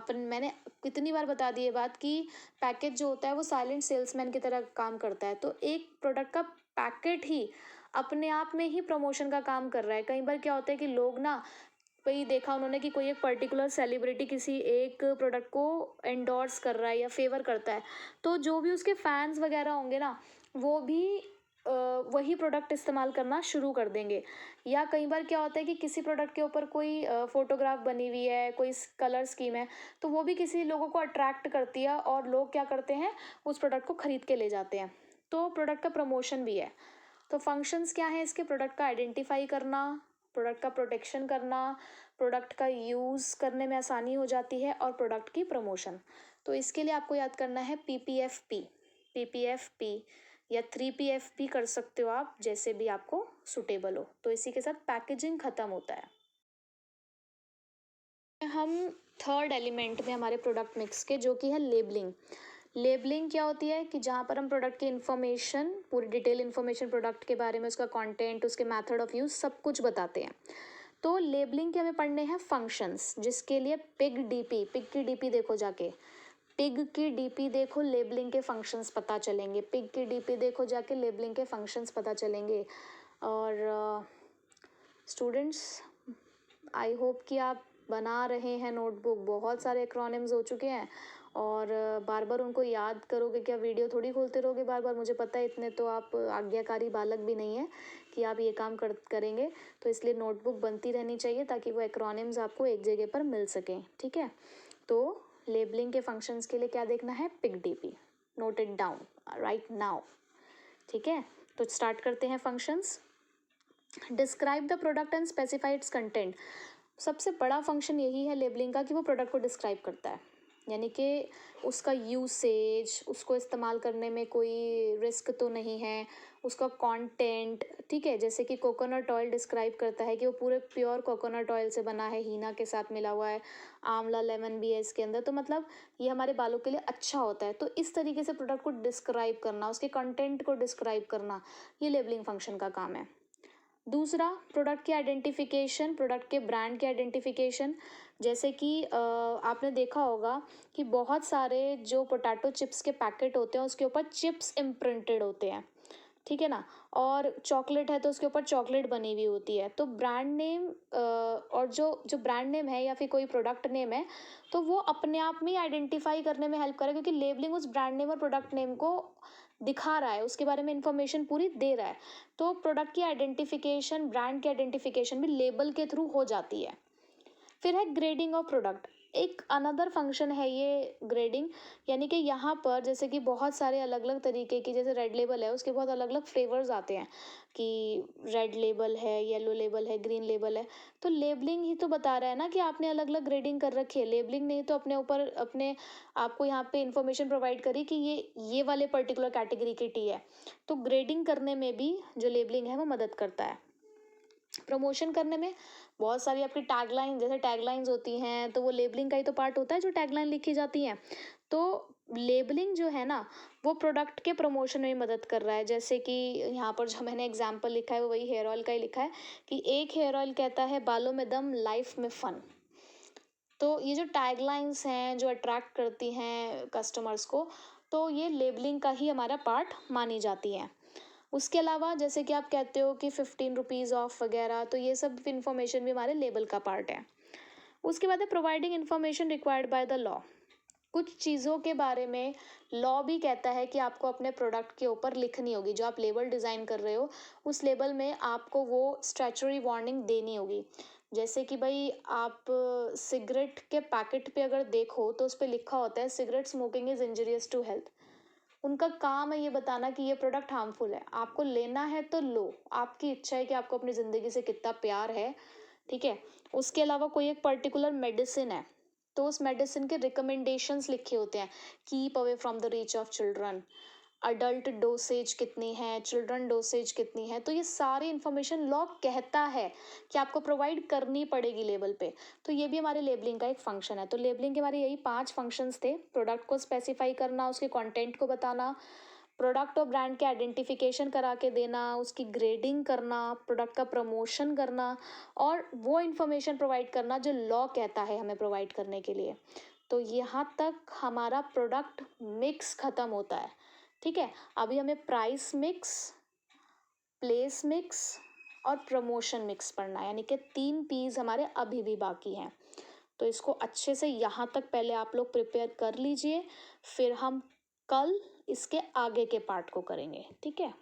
A: मैंने कितनी बार बता दी ये बात कि पैकेज जो होता है वो साइलेंट सेल्समैन की तरह काम करता है। तो एक प्रोडक्ट का पैकेट ही अपने आप में ही प्रमोशन का काम कर रहा है। कई बार क्या होता है कि लोग ना, कहीं देखा उन्होंने कि कोई एक पर्टिकुलर सेलिब्रिटी किसी एक प्रोडक्ट को एंडोर्स कर रहा है या फेवर करता है, तो जो भी उसके फैंस वगैरह होंगे ना, वो भी वही प्रोडक्ट इस्तेमाल करना शुरू कर देंगे। या कई बार क्या होता है कि किसी प्रोडक्ट के ऊपर कोई फोटोग्राफ बनी हुई है, कोई कलर स्कीम है, तो वो भी किसी लोगों को अट्रैक्ट करती है और लोग क्या करते हैं, उस प्रोडक्ट को खरीद के ले जाते हैं। तो प्रोडक्ट का प्रमोशन भी है। तो फंक्शंस क्या है इसके? प्रोडक्ट का आइडेंटिफाई करना, प्रोडक्ट का प्रोटेक्शन करना, प्रोडक्ट का यूज़ करने में आसानी हो जाती है, और प्रोडक्ट की प्रमोशन। तो इसके लिए आपको याद करना है PPFP, PPFP या 3PF भी कर सकते हो आप, जैसे भी आपको सुटेबल हो। तो इसी के साथ पैकेजिंग ख़त्म होता है। हम थर्ड एलिमेंट में हमारे प्रोडक्ट मिक्स के, जो कि है लेबलिंग। लेबलिंग क्या होती है कि जहाँ पर हम प्रोडक्ट की इन्फॉर्मेशन, पूरी डिटेल इन्फॉर्मेशन प्रोडक्ट के बारे में, उसका कंटेंट, उसके मेथड ऑफ यूज़, सब कुछ बताते हैं। तो लेबलिंग के हमें पढ़ने हैं फंक्शंस, जिसके लिए पिग डीपी, पिग की डीपी देखो जाके, पिग की डीपी देखो, लेबलिंग के फंक्शंस पता चलेंगे। पिग की डीपी देखो जाके, लेबलिंग के फंक्शंस पता चलेंगे। और स्टूडेंट्स, आई होप कि आप बना रहे हैं नोटबुक। बहुत सारे एक्रोनिम्स हो चुके हैं और बार बार उनको याद करोगे क्या? वीडियो थोड़ी खोलते रहोगे बार बार, मुझे पता है इतने तो आप आज्ञाकारी बालक भी नहीं है कि आप ये काम करेंगे। तो इसलिए नोटबुक बनती रहनी चाहिए ताकि वो एक्रोनिम्स आपको एक जगह पर मिल सकें, ठीक है? तो लेबलिंग के फंक्शंस के लिए क्या देखना है? Pig DP, note it down right now, ठीक है? तो स्टार्ट करते हैं functions. Describe the product and specify it's content, सबसे बड़ा फंक्शन यही है लेबलिंग का कि वो प्रोडक्ट को डिस्क्राइब करता है, यानी कि उसका यूसेज, उसको इस्तेमाल करने में कोई रिस्क तो नहीं है, उसका कंटेंट, ठीक है? जैसे कि कोकोनट ऑयल डिस्क्राइब करता है कि वो पूरे प्योर कोकोनट ऑयल से बना है, हीना के साथ मिला हुआ है, आंवला लेमन भी है इसके अंदर, तो मतलब ये हमारे बालों के लिए अच्छा होता है। तो इस तरीके से प्रोडक्ट को डिस्क्राइब करना, उसके कंटेंट को डिस्क्राइब करना, ये लेबलिंग फंक्शन का काम है। दूसरा, प्रोडक्ट की आइडेंटिफिकेशन, प्रोडक्ट के ब्रांड की आइडेंटिफिकेशन। जैसे कि आपने देखा होगा कि बहुत सारे जो पोटैटो चिप्स के पैकेट होते हैं उसके ऊपर चिप्स इम्प्रिंटेड होते हैं, ठीक है ना? और चॉकलेट है तो उसके ऊपर चॉकलेट बनी हुई होती है। तो ब्रांड नेम और जो जो ब्रांड नेम है या फिर कोई प्रोडक्ट नेम है, तो वो अपने आप में आइडेंटिफाई करने में हेल्प करे, क्योंकि लेबलिंग उस ब्रांड नेम और प्रोडक्ट नेम को दिखा रहा है, उसके बारे में इंफॉर्मेशन पूरी दे रहा है। तो प्रोडक्ट की आइडेंटिफिकेशन, ब्रांड की आइडेंटिफिकेशन भी लेबल के थ्रू हो जाती है। फिर है ग्रेडिंग ऑफ प्रोडक्ट। एक अनदर फंक्शन है ये ग्रेडिंग, यानी कि यहाँ पर जैसे कि बहुत सारे अलग अलग तरीके की, जैसे रेड लेबल है उसके बहुत अलग अलग फ्लेवर्स आते हैं कि रेड लेबल है, येलो लेबल है, ग्रीन लेबल है। तो लेबलिंग ही तो बता रहा है ना कि आपने अलग अलग ग्रेडिंग कर रखी है। लेबलिंग ने तो अपने ऊपर अपने आपको यहाँ पे इंफॉर्मेशन प्रोवाइड करी कि ये वाले पर्टिकुलर कैटेगरी की टी है। तो ग्रेडिंग करने में भी जो लेबलिंग है वो मदद करता है। प्रमोशन करने में बहुत सारी आपकी टैगलाइन, जैसे टैगलाइंस होती हैं तो वो लेबलिंग का ही तो पार्ट होता है जो टैगलाइन लिखी जाती हैं। तो लेबलिंग जो है ना वो प्रोडक्ट के प्रमोशन में मदद कर रहा है। जैसे कि यहाँ पर जो मैंने एग्जांपल लिखा है वो वही हेयर ऑयल का ही लिखा है कि एक हेयर ऑयल कहता है बालों में दम, लाइफ में फन। तो ये जो टैगलाइंस हैं जो अट्रैक्ट करती हैं कस्टमर्स को, तो ये लेबलिंग का ही हमारा पार्ट मानी जाती हैं। उसके अलावा जैसे कि आप कहते हो कि 15 रुपीज़ ऑफ वगैरह, तो ये सब इन्फॉर्मेशन भी हमारे लेबल का पार्ट है। उसके बाद है providing information required by the law. कुछ चीज़ों के बारे में लॉ भी कहता है कि आपको अपने प्रोडक्ट के ऊपर लिखनी होगी। जो आप लेबल डिज़ाइन कर रहे हो उस लेबल में आपको वो स्टैचुटरी वार्निंग देनी होगी। जैसे कि भाई आप सिगरेट के पैकेट पे अगर देखो तो उस पर लिखा होता है cigarette smoking is injurious to health. उनका काम है ये बताना कि ये प्रोडक्ट हार्मफुल है। आपको लेना है तो लो, आपकी इच्छा है कि आपको अपनी ज़िंदगी से कितना प्यार है, ठीक है। उसके अलावा कोई एक पर्टिकुलर मेडिसिन है तो उस मेडिसिन के रिकमेंडेशंस लिखे होते हैं, keep away from the reach of children, adult dosage कितनी है, चिल्ड्रन डोसेज कितनी है। तो ये सारी इन्फॉर्मेशन लॉ कहता है कि आपको प्रोवाइड करनी पड़ेगी लेबल पे। तो ये भी हमारे लेबलिंग का एक फंक्शन है। तो लेबलिंग के हमारे यही 5 फंक्शंस थे: प्रोडक्ट को स्पेसिफाई करना, उसके कंटेंट को बताना, प्रोडक्ट और ब्रांड के आइडेंटिफिकेशन करा के देना, उसकी ग्रेडिंग करना, प्रोडक्ट का प्रमोशन करना और वो इन्फॉर्मेशन प्रोवाइड करना जो लॉ कहता है हमें प्रोवाइड करने के लिए। तो यहाँ तक हमारा प्रोडक्ट मिक्स ख़त्म होता है, ठीक है। अभी हमें प्राइस मिक्स, प्लेस मिक्स और प्रमोशन मिक्स पढ़ना है, यानी कि 3 पीस हमारे अभी भी बाकी हैं। तो इसको अच्छे से यहाँ तक पहले आप लोग प्रिपेयर कर लीजिए, फिर हम कल इसके आगे के पार्ट को करेंगे, ठीक है।